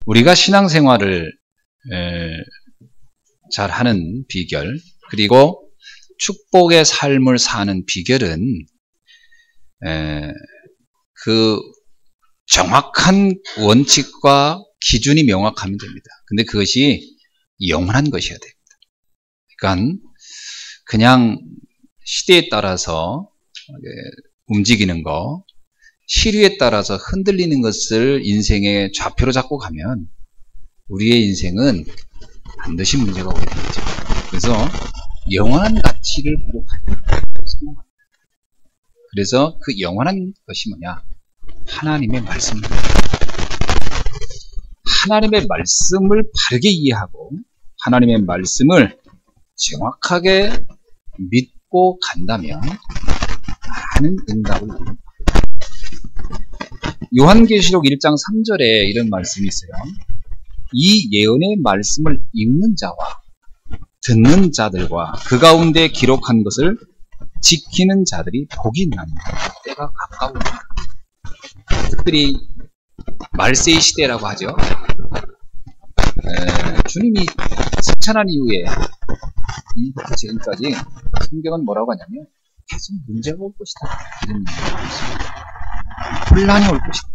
우리가 신앙생활을 잘하는 비결, 그리고 축복의 삶을 사는 비결은 그 정확한 원칙과 기준이 명확하면 됩니다. 근데 그것이 영원한 것이어야 됩니다. 그러니까 그냥 시대에 따라서 움직이는 거, 시류에 따라서 흔들리는 것을 인생의 좌표로 잡고 가면 우리의 인생은 반드시 문제가 오게 되죠. 그래서 영원한 가치를 보고 가야 됩니다. 그래서 그 영원한 것이 뭐냐? 하나님의 말씀입니다. 하나님의 말씀을 바르게 이해하고 하나님의 말씀을 정확하게 믿고 간다면 많은 응답을 얻습니다. 요한계시록 1장 3절에 이런 말씀이 있어요. 이 예언의 말씀을 읽는 자와 듣는 자들과 그 가운데 기록한 것을 지키는 자들이 복이 있나니 때가 가까우니라. 특별히 말세의 시대라고 하죠. 주님이 승천한 이후에 이부터 지금까지 성경은 뭐라고 하냐면 계속 문제가 올 것이다. 이런 얘기가 있습니다. 혼란이 올 것이다.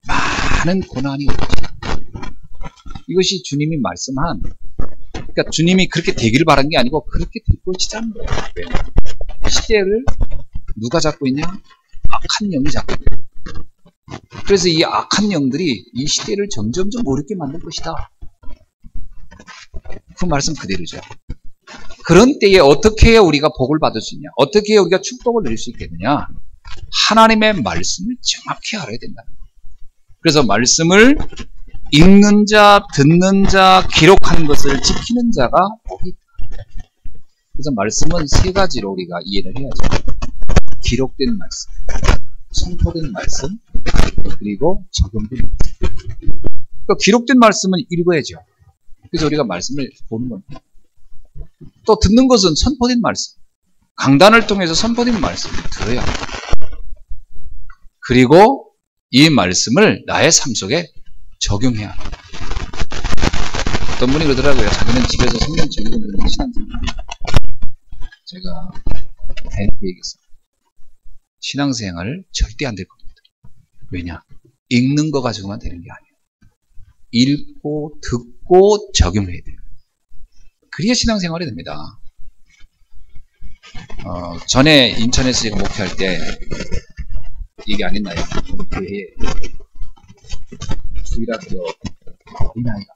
많은 고난이 올 것이다. 이것이 주님이 말씀한, 그러니까 주님이 그렇게 되기를 바란 게 아니고 그렇게 될 것이라는 거예요. 왜? 시대를 누가 잡고 있냐? 악한 영이 잡고 있어요. 그래서 이 악한 영들이 이 시대를 점점점 어렵게 만들 것이다. 그 말씀 그대로죠. 그런 때에 어떻게 해야 우리가 복을 받을 수 있냐? 어떻게 해야 우리가 축복을 누릴 수 있겠느냐? 하나님의 말씀을 정확히 알아야 된다는 거예요. 그래서 말씀을 읽는 자, 듣는 자, 기록하는 것을 지키는 자가 복이 있다. 그래서 말씀은 세 가지로 우리가 이해를 해야죠. 기록된 말씀, 선포된 말씀, 그리고 적용된 말씀. 그러니까 기록된 말씀은 읽어야죠. 그래서 우리가 말씀을 보는 겁니다. 또 듣는 것은 선포된 말씀, 강단을 통해서 선포된 말씀을 들어야 합니다. 그리고 이 말씀을 나의 삶 속에 적용해야 합니다. 어떤 분이 그러더라고요. 자기는 집에서 성경책 읽는 신앙생활. 제가 대놓고 얘기했습니다. 신앙생활을 절대 안 될 겁니다. 왜냐? 읽는 거 가지고만 되는 게 아니에요. 읽고 듣고 적용해야 돼요. 그래야 신앙생활이 됩니다. 전에 인천에서 제가 목회할 때 얘기 안 했나요? 교회에 주일학교 어린아이가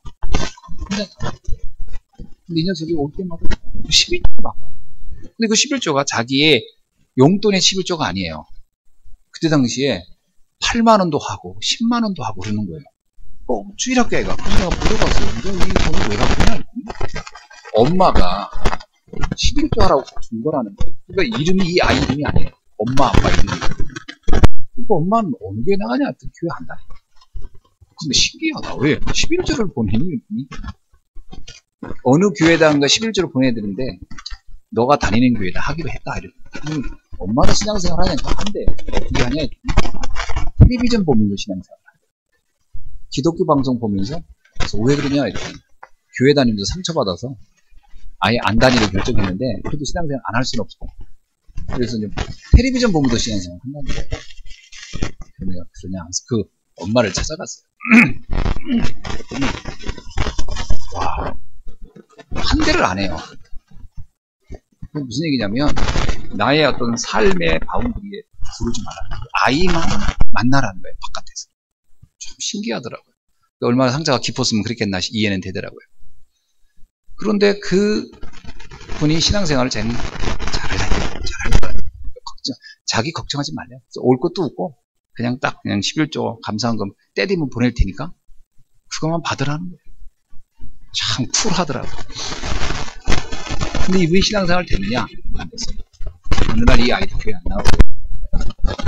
근데 이 녀석이 올 때마다 11조 바꿔요. 근데 그 11조가 자기의 용돈의 11조가 아니에요. 그때 당시에 8만 원도 하고 10만 원도 하고 그러는 거예요. 주일학교 애가. 그래서 내가 물어봤어요. 너 이 돈을 왜 갖고 있냐? 엄마가 11조 하라고 준 거라는 거예요. 그러니까 이름이 이 아이 이름이 아니에요. 엄마 아빠 이름이. 그러니까 엄마는 어느 교회 나가냐? 교회 안 다녀. 근데 신기하다. 왜? 11조를 보내니? 어느 교회당가 11조를 보내야 되는데 너가 다니는 교회다 하기로 했다. 이러고. 엄마는 신앙생활 하니까 한대. 어떻게 하냐? 텔레비전 보면서 신앙생활 하냐. 기독교 방송 보면서 그래서 왜 그러냐? 이렇게. 교회 다니면서 상처받아서 아예 안 다니기로 결정했는데 그래도 신앙생활 안 할 수는 없고 그래서 이제 텔레비전 보면서 신앙생활 한다는 거예요. 그래서 내가 그러냐 하면서 그 엄마를 찾아갔어요. 와, 한 대를 안 해요. 무슨 얘기냐면 나의 어떤 삶의 바운드리에 들어오지 말라는 거예요. 아이만 만나라는 거예요. 바깥에서. 참 신기하더라고요. 얼마나 상처가 깊었으면 그랬겠나 이해는 되더라고요. 그런데 그 분이 신앙생활을 잘할 거예요. 자기 걱정하지 말래요. 올 것도 없고 그냥 11조 감사한금 때 되면 보낼 테니까 그것만 받으라는 거예요. 참 쿨하더라고요. 근데 이분이 신앙생활 되느냐? 안 됐어요. 어느 날 이 아이도 교회 안 나오고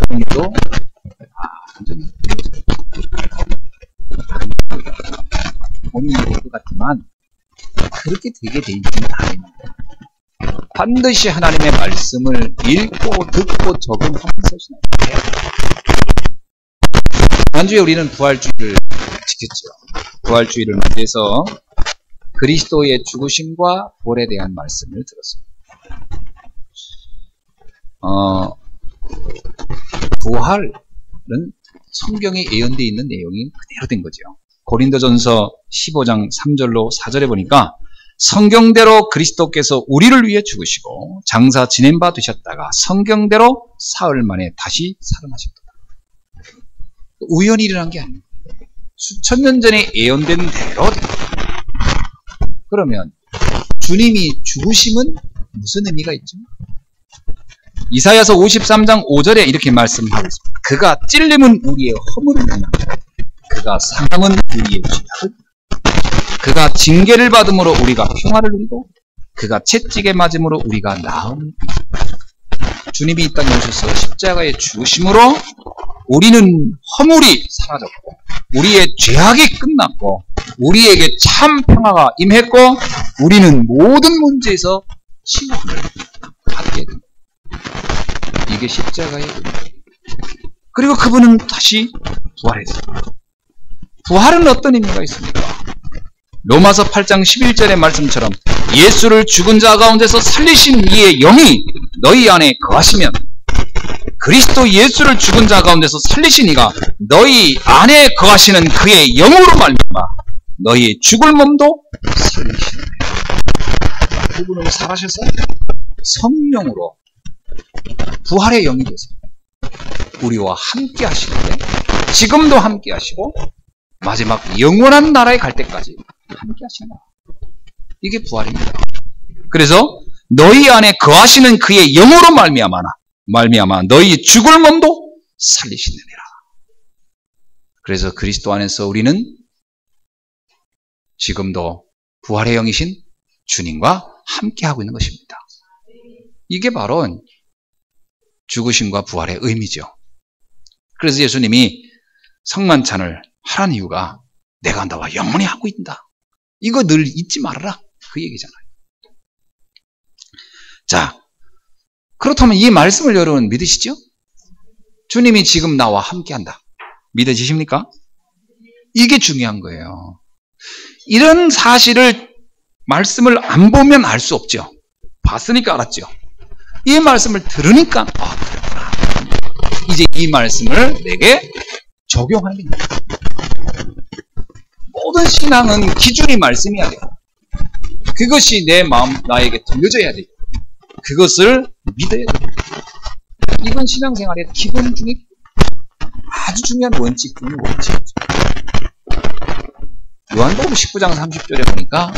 본인도 완전히 본인이 될 것 같지만 그렇게 되게 돼 있지는 않아요. 반드시 하나님의 말씀을 읽고 듣고 적용하면서 신앙생활을 해야 돼요. 지난주에 우리는 부활주의를 지켰죠. 부활주의를 맞이해서 그리스도의 죽으심과 부활에 대한 말씀을 들었습니다. 부활은 성경에 예언되어 있는 내용이 그대로 된 거죠. 고린도전서 15장 3절로 4절에 보니까 성경대로 그리스도께서 우리를 위해 죽으시고 장사 지낸 바 되셨다가 성경대로 사흘 만에 다시 살아나셨다. 우연히 일어난 게 아닙니다. 수천 년 전에 예언된 대로 됩니다. 그러면 주님이 죽으심은 무슨 의미가 있죠? 이사야서 53장 5절에 이렇게 말씀하고 있습니다. 그가 찔림은 우리의 허물을 당합니다. 그가 상함은 우리의 죄악을, 그가 징계를 받음으로 우리가 평화를 누리고 그가 채찍에 맞음으로 우리가 나음을. 주님이 이 땅에 오셔서 십자가의 죽으심으로 우리는 허물이 사라졌고 우리의 죄악이 끝났고 우리에게 참 평화가 임했고 우리는 모든 문제에서 치유를 받게 됩니다. 이게 십자가의 의미입니다. 그리고 그분은 다시 부활했습니다. 부활은 어떤 의미가 있습니까? 로마서 8장 11절의 말씀처럼 예수를 죽은 자 가운데서 살리신 이의 영이 너희 안에 거하시면 그리스도 예수를 죽은 자 가운데서 살리신 이가 너희 안에 거하시는 그의 영으로 말미암아 너희의 죽을 몸도 살리시는 거예요. 그분은 살아셔서 성령으로 부활의 영이 돼서 우리와 함께 하시는데 지금도 함께 하시고 마지막 영원한 나라에 갈 때까지 함께 하신다. 이게 부활입니다. 그래서 너희 안에 거하시는 그의 영으로 말미암아 너희 죽을 몸도 살리시느니라. 그래서 그리스도 안에서 우리는 지금도 부활의 영이신 주님과 함께 하고 있는 것입니다. 이게 바로 죽으심과 부활의 의미죠. 그래서 예수님이 성만찬을 하라는 이유가 내가 너와 영원히 하고 있다. 이거 늘 잊지 말아라. 그 얘기잖아요. 자, 그렇다면 이 말씀을 여러분 믿으시죠? 주님이 지금 나와 함께 한다. 믿어지십니까? 이게 중요한 거예요. 이런 사실을 말씀을 안 보면 알 수 없죠. 봤으니까 알았죠. 이 말씀을 들으니까 그렇구나. 이제 이 말씀을 내게 적용하는 게 있다. 모든 신앙은 기준이 말씀이어야 돼요. 그것이 내 마음 나에게 들려져야 돼요. 그것을 믿어야 돼요. 이건 신앙생활의 기본 중에 아주 중요한 원칙 중의 원칙이죠. 요한복음 19장 30절에 보니까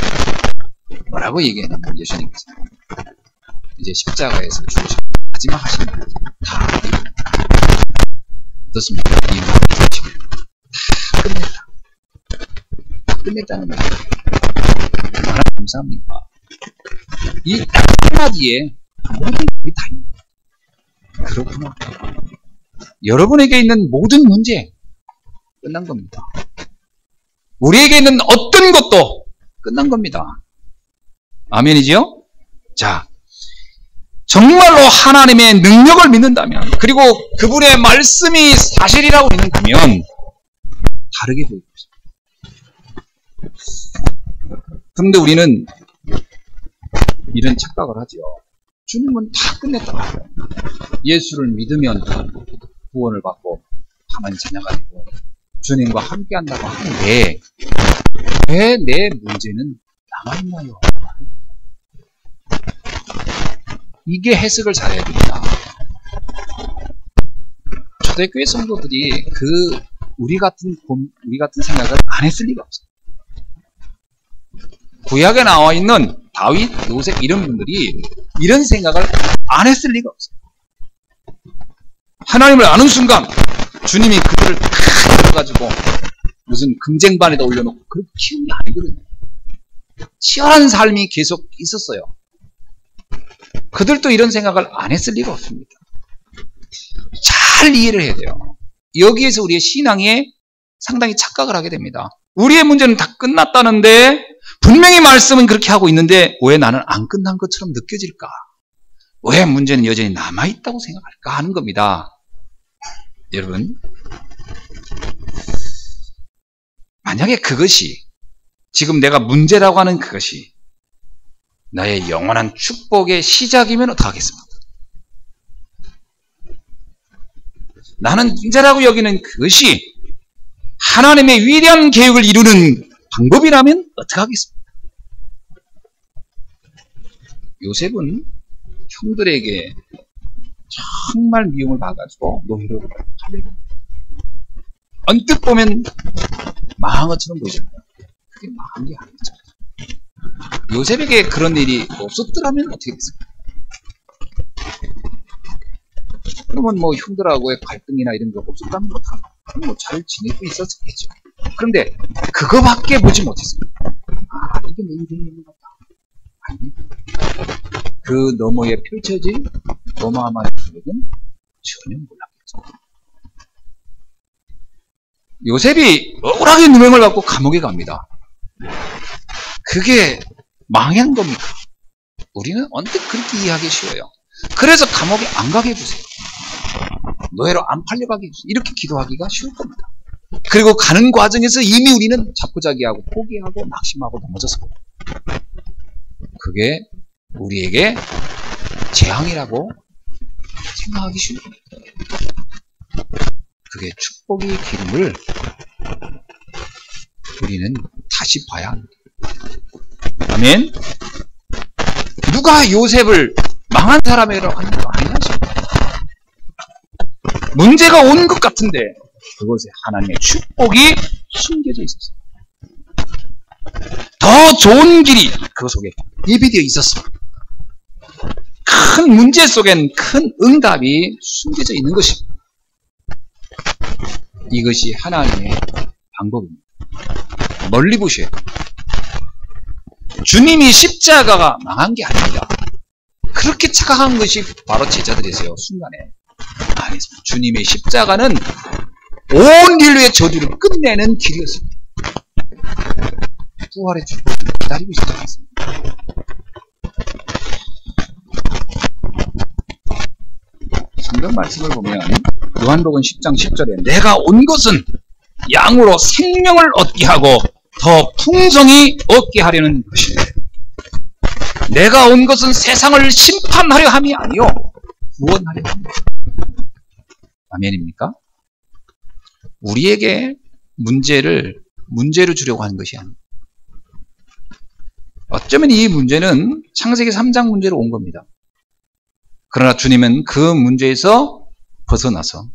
뭐라고 얘기했냐면 예수님께서 이제 십자가에서 죽으시고 마지막 하시는 거죠. 다 어떻습니까? 이 말씀을 다 끝냈다. 다 끝냈다는 거예요. 얼마나 감사합니까? 이 딱 한마디에 모든 답이 다 있는 거예요. 그렇구나. 여러분에게 있는 모든 문제 끝난 겁니다. 우리에게 있는 어떤 것도 끝난 겁니다. 아멘이지요? 자, 정말로 하나님의 능력을 믿는다면 그리고 그분의 말씀이 사실이라고 믿는다면 다르게 보입니다. 그런데 우리는 이런 착각을 하죠. 주님은 다 끝냈다고 해요. 예수를 믿으면 구원을 받고 하나님 자녀가 되고 주님과 함께 한다고 하는데 왜 내 문제는 남아있나요? 이게 해석을 잘해야 됩니다. 초대교회 성도들이 우리 같은 생각을 안 했을 리가 없어요. 구약에 나와 있는 다윗, 요셉 이런 분들이 이런 생각을 안 했을 리가 없어요. 하나님을 아는 순간 주님이 그들을 다 열어가지고 무슨 금쟁반에다 올려놓고 그렇게 키운 게 아니거든요. 치열한 삶이 계속 있었어요. 그들도 이런 생각을 안 했을 리가 없습니다. 잘 이해를 해야 돼요. 여기에서 우리의 신앙에 상당히 착각을 하게 됩니다. 우리의 문제는 다 끝났다는데 분명히 말씀은 그렇게 하고 있는데 왜 나는 안 끝난 것처럼 느껴질까? 왜 문제는 여전히 남아있다고 생각할까 하는 겁니다. 여러분, 만약에 그것이 지금 내가 문제라고 하는 그것이 나의 영원한 축복의 시작이면 어떡하겠습니까? 나는 문제라고 여기는 그것이 하나님의 위대한 계획을 이루는 방법이라면 어떡하겠습니까? 요셉은 형들에게 정말 미움을 받아가지고 노예로 팔려요. 언뜻 보면 망한 것처럼 보이잖아요. 그게 망한 게 아니죠. 요셉에게 그런 일이 없었더라면 어떻게 됐을까요? 그러면 뭐 형들하고의 갈등이나 이런 게 없었다면 뭐 잘 지내고 있었겠죠. 그런데 그거밖에 보지 못했습니다. 아, 이게 내 인생인 것 같다. 아니, 그 너머에 펼쳐진 어마어마한 계획은 전혀 몰랐겠죠. 요셉이 억울하게 누명을 받고 감옥에 갑니다. 그게 망한 겁니까? 우리는 언뜻 그렇게 이해하기 쉬워요. 그래서 감옥에 안 가게 해주세요. 노예로 안 팔려가게 해주세요. 이렇게 기도하기가 쉬울 겁니다. 그리고 가는 과정에서 이미 우리는 자포자기하고 포기하고 낙심하고 넘어졌을 겁니다. 그게 우리에게 재앙이라고 생각하기 쉬운 겁니다. 그게 축복의 기름을 우리는 다시 봐야 합니다. 아멘. 누가 요셉을 망한 사람이라고 하는 거 아니죠. 문제가 온 것 같은데 그것에 하나님의 축복이 숨겨져 있었어요. 더 좋은 길이 그 속에 예비되어 있었습니다. 큰 문제 속엔 큰 응답이 숨겨져 있는 것입니다. 이것이 하나님의 방법입니다. 멀리 보셔야 돼요. 주님이 십자가가 망한 게 아닙니다. 그렇게 착각한 것이 바로 제자들이세요. 순간에 아니었습니다. 주님의 십자가는 온 인류의 저주를 끝내는 길이었습니다. 부활의 축복을 기다리고 있었지 않습니다. 성경 말씀을 보면 요한복음 10장 10절에 내가 온 것은 양으로 생명을 얻게 하고 더 풍성히 얻게 하려는 것이네. 내가 온 것은 세상을 심판하려 함이 아니요 구원하려 합니다. 아멘입니까? 우리에게 문제를 주려고 하는 것이 아닙니다. 어쩌면 이 문제는 창세기 3장 문제로 온 겁니다. 그러나 주님은 그 문제에서 벗어나서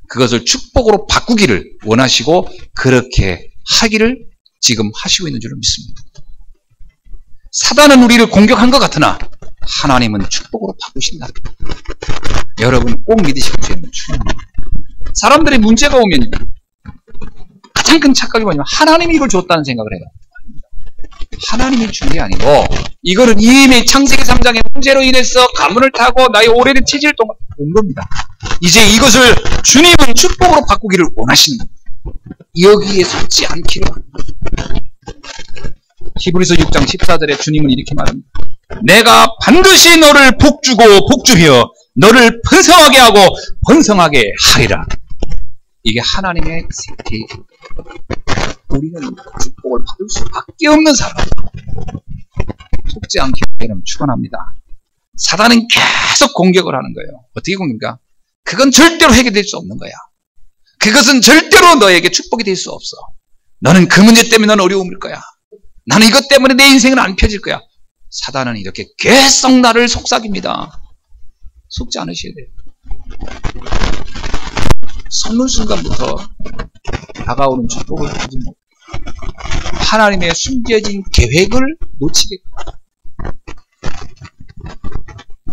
그것을 축복으로 바꾸기를 원하시고 그렇게 하기를 지금 하시고 있는 줄로 믿습니다. 사단은 우리를 공격한 것 같으나 하나님은 축복으로 바꾸신다. 여러분 꼭 믿으시고 주시면 충분합니다. 사람들의 문제가 오면 가장 큰 착각이 뭐냐면 하나님이 이걸 줬다는 생각을 해요. 하나님이 준 게 아니고 이거는 이미 창세기 3장의 문제로 인해서 가문을 타고 나의 오래된 체질 동안 온 겁니다. 이제 이것을 주님은 축복으로 바꾸기를 원하시는 겁니다. 여기에 속지 않기를 합니다. 히브리서 6장 14절에 주님은 이렇게 말합니다. 내가 반드시 너를 복주고 복주며 너를 번성하게 하고 번성하게 하리라. 이게 하나님의 계획입니다. 우리는 축복을 받을 수밖에 없는 사람. 속지 않기를 축원합니다. 사단은 계속 공격을 하는 거예요. 어떻게 공격합니까? 그건 절대로 해결될 수 없는 거야. 그것은 절대로 너에게 축복이 될 수 없어. 너는 그 문제 때문에 넌 어려움일 거야. 나는 이것 때문에 내 인생은 안 펴질 거야. 사단은 이렇게 계속 나를 속삭입니다. 속지 않으셔야 돼요. 선물 순간부터 다가오는 축복을 보지 못해. 하나님의 숨겨진 계획을 놓치겠다.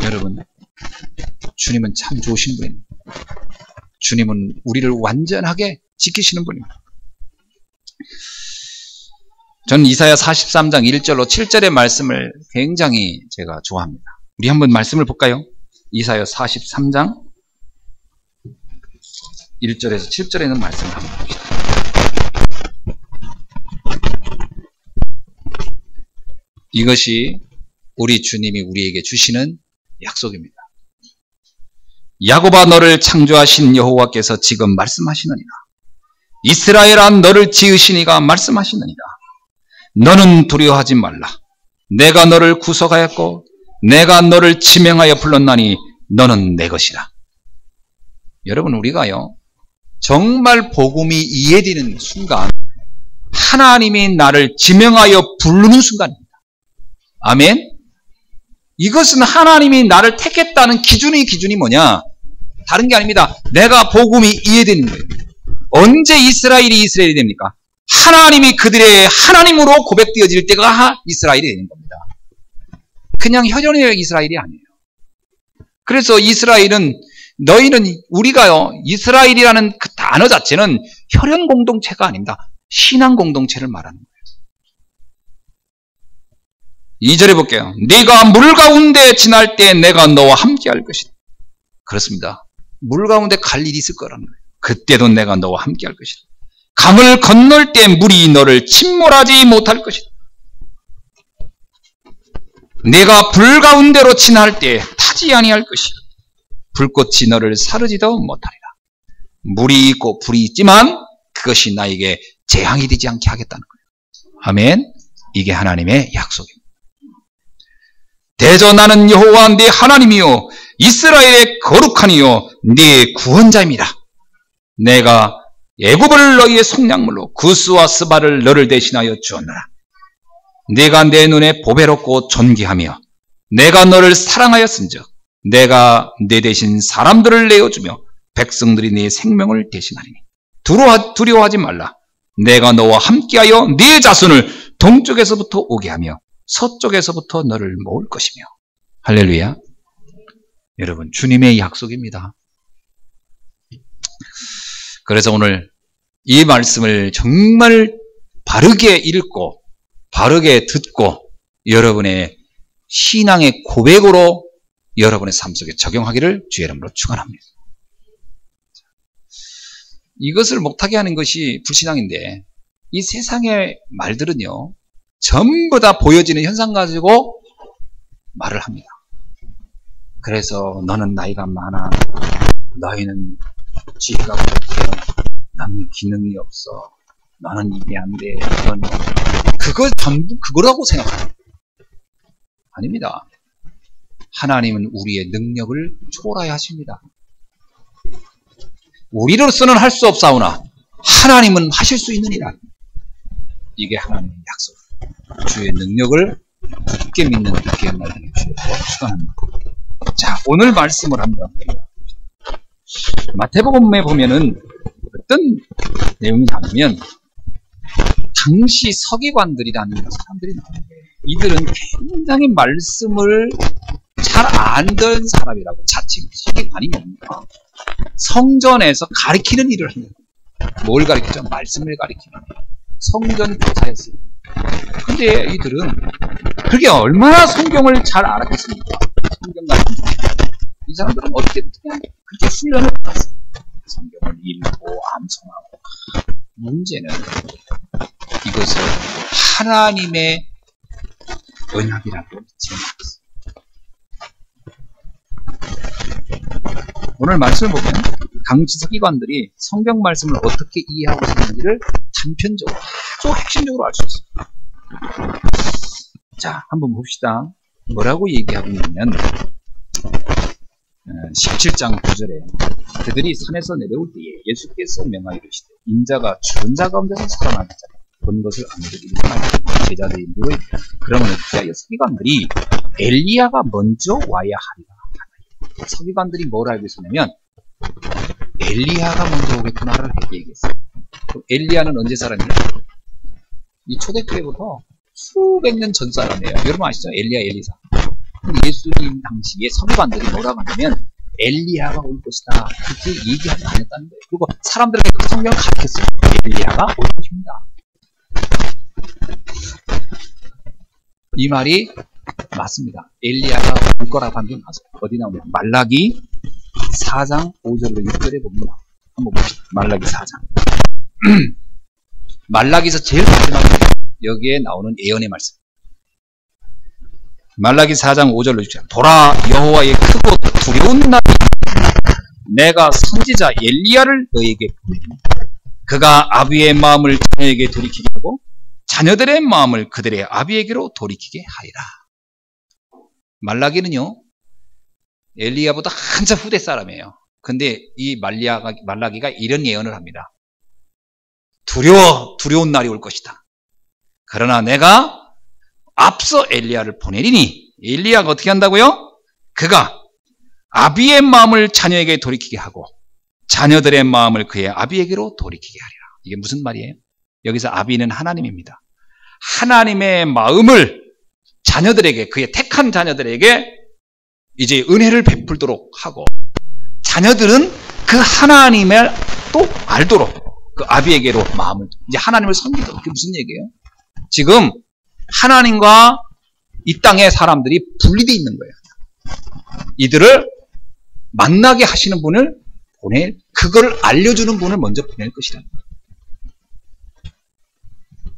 여러분, 주님은 참 좋으신 분입니다. 주님은 우리를 완전하게 지키시는 분입니다. 저는 이사야 43장 1절로 7절의 말씀을 굉장히 제가 좋아합니다. 우리 한번 말씀을 볼까요? 이사야 43장 1절에서 7절에 있는 말씀을 한번 봅시다. 이것이 우리 주님이 우리에게 주시는 약속입니다. 야곱아 너를 창조하신 여호와께서 지금 말씀하시느니라. 이스라엘아 너를 지으신 이가 말씀하시느니라. 너는 두려워하지 말라. 내가 너를 구속하였고 내가 너를 지명하여 불렀나니 너는 내 것이라. 여러분, 우리가요 정말 복음이 이해되는 순간 하나님이 나를 지명하여 부르는 순간입니다. 아멘. 이것은 하나님이 나를 택했다는 기준이 뭐냐? 다른 게 아닙니다. 내가 복음이 이해되는 거예요. 언제 이스라엘이 됩니까? 하나님이 그들의 하나님으로 고백되어질 때가 이스라엘이 되는 겁니다. 그냥 혈연의 이스라엘이 아니에요. 그래서 이스라엘은 우리가요 이스라엘이라는 그 단어 자체는 혈연 공동체가 아닙니다. 신앙 공동체를 말하는 거예요. 2절에 볼게요. 네가 물 가운데 지날 때 내가 너와 함께 할 것이다. 그렇습니다. 물 가운데 갈 일이 있을 거라는 거예요. 그때도 내가 너와 함께 할 것이다. 강을 건널 때 물이 너를 침몰하지 못할 것이다. 네가 불 가운데로 지날 때 타지 아니할 것이다. 불꽃이 너를 사르지도 못하리라. 물이 있고 불이 있지만 그것이 나에게 재앙이 되지 않게 하겠다는 거예요. 아멘. 이게 하나님의 약속입니다. 대저 나는 여호와 네 하나님이요 이스라엘의 거룩하니요 네 구원자입니다. 내가 애굽을 너희의 속량물로 구스와 스바를 너를 대신하여 주었노라. 네가 내 눈에 보배롭고 존귀하며 내가 너를 사랑하였은즉 내가 네 대신 사람들을 내어주며 백성들이 네 생명을 대신하리니 두려워하지 말라. 내가 너와 함께하여 네 자손을 동쪽에서부터 오게 하며 서쪽에서부터 너를 모을 것이며. 할렐루야. 여러분, 주님의 약속입니다. 그래서 오늘 이 말씀을 정말 바르게 읽고 바르게 듣고 여러분의 신앙의 고백으로 여러분의 삶 속에 적용하기를 주의 이름으로 축원합니다. 이것을 못하게 하는 것이 불신앙인데 이 세상의 말들은요 전부 다 보여지는 현상 가지고 말을 합니다. 그래서 너는 나이가 많아, 너희는 지혜가 부족해, 너는 기능이 없어, 너는 이게 안 돼, 그걸 전부 그거라고 생각합니다. 아닙니다. 하나님은 우리의 능력을 초월하십니다. 우리로서는 할 수 없사오나 하나님은 하실 수 있느니라. 이게 하나님의 약속. 주의 능력을 굳게 믿는 귀한 날 되게 주셔서 축원합니다. 자, 오늘 말씀을 한번 마태복음에 보면은 어떤 내용이 나오면 당시 서기관들이라는 사람들이 나오는데 이들은 굉장히 말씀을 잘 안 듣는 사람이라고 자칭 서기관이 뭡니까? 성전에서 가르치는 일을 합니다. 뭘 가르치죠? 말씀을 가르치는 성전 교사였어요. 근데 이들은 그게 얼마나 성경을 잘 알았겠습니까? 성경 같은 이 사람들은 어떻게 그냥 그렇게 훈련을 받았어요. 성경을 읽고 암송하고. 문제는 이것을 하나님의 언약이라고 믿지 않았어요. 오늘 말씀을 보면 당시 서기관들이 성경 말씀을 어떻게 이해하고 있는지를 단편적으로 아주 핵심적으로 알 수 있어요. 자, 한번 봅시다. 뭐라고 얘기하고 있냐면 17장 9절에 그들이 산에서 내려올 때에 예수께서 명하여 이르시되 인자가 죽은 자 가운데서 살아나는 자를 본 것을 아무도 이르지 말고 제자들이 누워있다. 그러면 그자의 서기관들이 엘리야가 먼저 와야 하리라. 서기관들이 뭘 알고 있었냐면 엘리야가 먼저 오겠구나를 얘기했어요. 그럼 엘리야는 언제 사람이에요? 이 초대교회부터 수백 년 전 사람이에요. 여러분 아시죠? 엘리야, 엘리사. 근데 예수님 당시에 서기관들이 뭐라고 하냐면 엘리야가 올 것이다. 그렇게 얘기하지 않았다는 거예요. 그리고 사람들에게 그 성경을 가르쳤어요. 엘리야가 올 것입니다. 이 말이 맞습니다. 엘리야가 올 거라고 한 게 맞아요. 어디 나오냐? 말라기 4장 5절로 6절에 봅니다. 한번 봅시다. 말라기 4장. 말라기에서 제일 마지막에 여기에 나오는 예언의 말씀. 말라기 4장 5절로 6절. 보라, 여호와의 크고 두려운 날이 내가 선지자 엘리야를 너에게 보내리니 그가 아비의 마음을 자녀에게 돌이키게 하고 자녀들의 마음을 그들의 아비에게로 돌이키게 하리라. 말라기는요, 엘리야보다 한참 후대 사람이에요. 근데 이 말라기가 이런 예언을 합니다. 두려운 날이 올 것이다. 그러나 내가 앞서 엘리야를 보내리니, 엘리야가 어떻게 한다고요? 그가 아비의 마음을 자녀에게 돌이키게 하고 자녀들의 마음을 그의 아비에게로 돌이키게 하리라. 이게 무슨 말이에요? 여기서 아비는 하나님입니다. 하나님의 마음을 자녀들에게, 그의 택한 자녀들에게 이제 은혜를 베풀도록 하고, 자녀들은 그 하나님을 또 알도록 그 아비에게로 마음을, 이제 하나님을 섬기도록. 그게 무슨 얘기예요? 지금 하나님과 이 땅의 사람들이 분리되어 있는 거예요. 이들을 만나게 하시는 분을 그걸 알려주는 분을 먼저 보낼 것이다.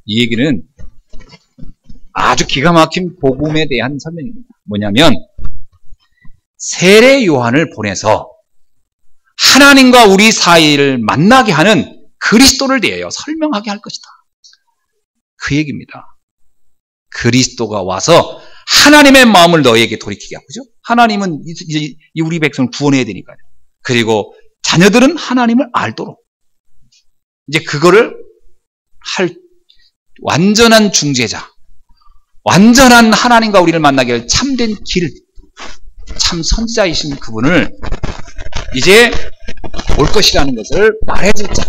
이 얘기는 아주 기가 막힌 복음에 대한 설명입니다. 뭐냐면, 세례 요한을 보내서 하나님과 우리 사이를 만나게 하는 그리스도를 대하여 설명하게 할 것이다. 그 얘기입니다. 그리스도가 와서 하나님의 마음을 너희에게 돌이키게 하고, 그죠? 하나님은 이제 우리 백성을 구원해야 되니까요. 그리고 자녀들은 하나님을 알도록, 이제 그거를 할 완전한 중재자, 완전한 하나님과 우리를 만나게 할 참된 길, 참 선지자이신 그분을 이제 올 것이라는 것을 말해줄 자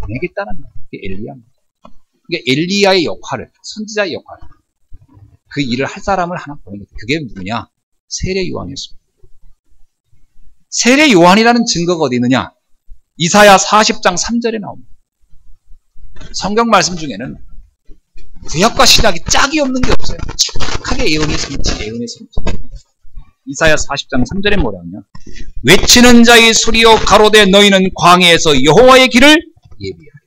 보내겠다는 거예요. 그게 엘리야입니다. 그게 엘리야의 역할을, 선지자의 역할을, 그 일을 할 사람을 하나 보내겠다. 그게 누구냐? 세례 요한이었습니다. 세례 요한이라는 증거가 어디 있느냐? 이사야 40장 3절에 나옵니다. 성경 말씀 중에는 구약과 신약이 짝이 없는 게 없어요. 착하게 예언의 성취. 이사야 40장 3절에 뭐라냐? 외치는 자의 소리여 가로되 너희는 광야에서 여호와의 길을 예비하리라.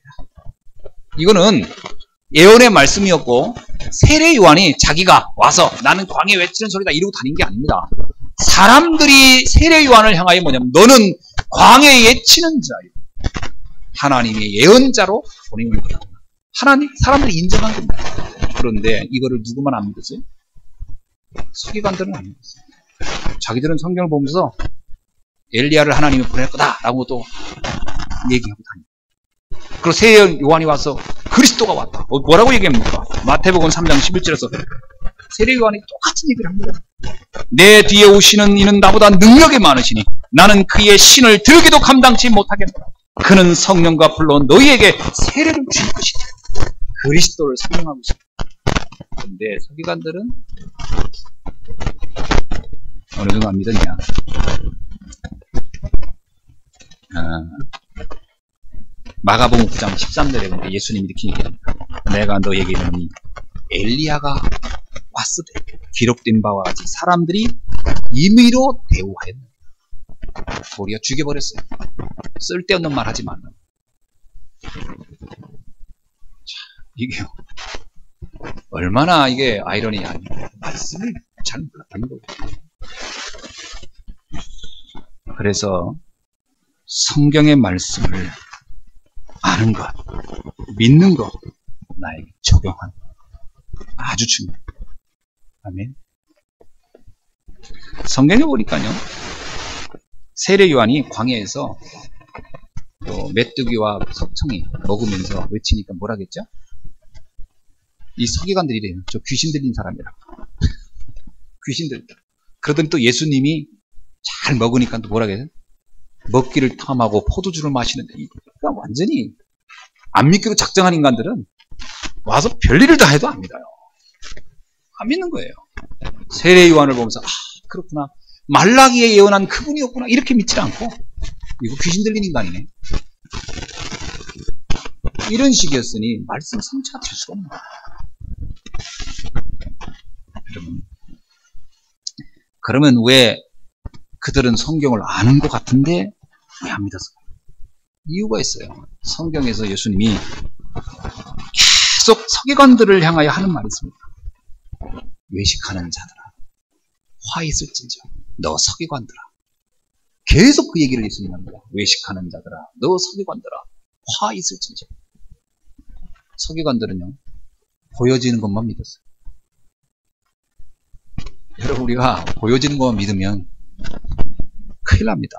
이거는 예언의 말씀이었고, 세례 요한이 자기가 와서 나는 광야에 외치는 소리다 이러고 다닌 게 아닙니다. 사람들이 세례 요한을 향하여 뭐냐면, 너는 광야에 외치는 자요, 하나님의 예언자로 보내는 거다. 사람들이 인정한 겁니다. 그런데 이거를 누구만 안 믿었어요? 서기관들은 안 믿었어요. 자기들은 성경을 보면서 엘리야를 하나님이 보낼 거다라고 또 얘기하고 다닙니다. 그리고 세례 요한이 와서 그리스도가 왔다. 뭐라고 얘기합니까? 마태복음 3장 11절에서 세례 요한이 똑같은 얘기를 합니다. 내 뒤에 오시는 이는 나보다 능력이 많으시니 나는 그의 신을 들기도 감당치 못하겠노라. 그는 성령과 불로 너희에게 세례를 줄 것이다. 그리스도를 설명하고 있습니다. 그런데 서기관들은 어느 정도 안 믿었냐? 마가복음 9장 13절에 예수님이 이렇게 얘기합니다. 내가 너에게 이르노니 엘리야가 왔으되 기록된 바와 같이 사람들이 임의로 대우하였느니라. 우리가 죽여버렸어요. 쓸데없는 말 하지 말라. 이게 얼마나 이게 아이러니한, 말씀을 잘 몰랐다는 거예요. 그래서 성경의 말씀을 아는 것, 믿는 것, 나에게 적용하는 것 아주 중요합니다. 아멘. 성경에 보니까요, 세례 요한이 광야에서 또 메뚜기와 석청이 먹으면서 외치니까 뭐라겠죠? 이 서기관들이래요. 저 귀신 들린 사람이라고. 귀신 들렸다. 그러더니 또 예수님이 잘 먹으니까 또 뭐라겠어요? 먹기를 탐하고 포도주를 마시는데, 그러니까 완전히 안 믿기로 작정한 인간들은 와서 별일을 다 해도 안 믿어요. 안 믿는 거예요. 세례 요한을 보면서 그렇구나, 말라기에 예언한 그분이었구나, 이렇게 믿지 않고 이거 귀신 들린 인간이네, 이런 식이었으니 말씀 성취가 될 수가 없는 거예요. 여러분, 그러면 왜 그들은 성경을 아는 것 같은데 왜 안 믿었을까요? 이유가 있어요. 성경에서 예수님이 계속 서기관들을 향하여 하는 말이 있습니다. 외식하는 자들아, 화 있을진저 너 서기관들아. 계속 그 얘기를 예수님이 합니다. 외식하는 자들아, 너 서기관들아. 화 있을지지. 서기관들은요, 보여지는 것만 믿었어요. 여러분, 우리가 보여지는 것만 믿으면 큰일 납니다.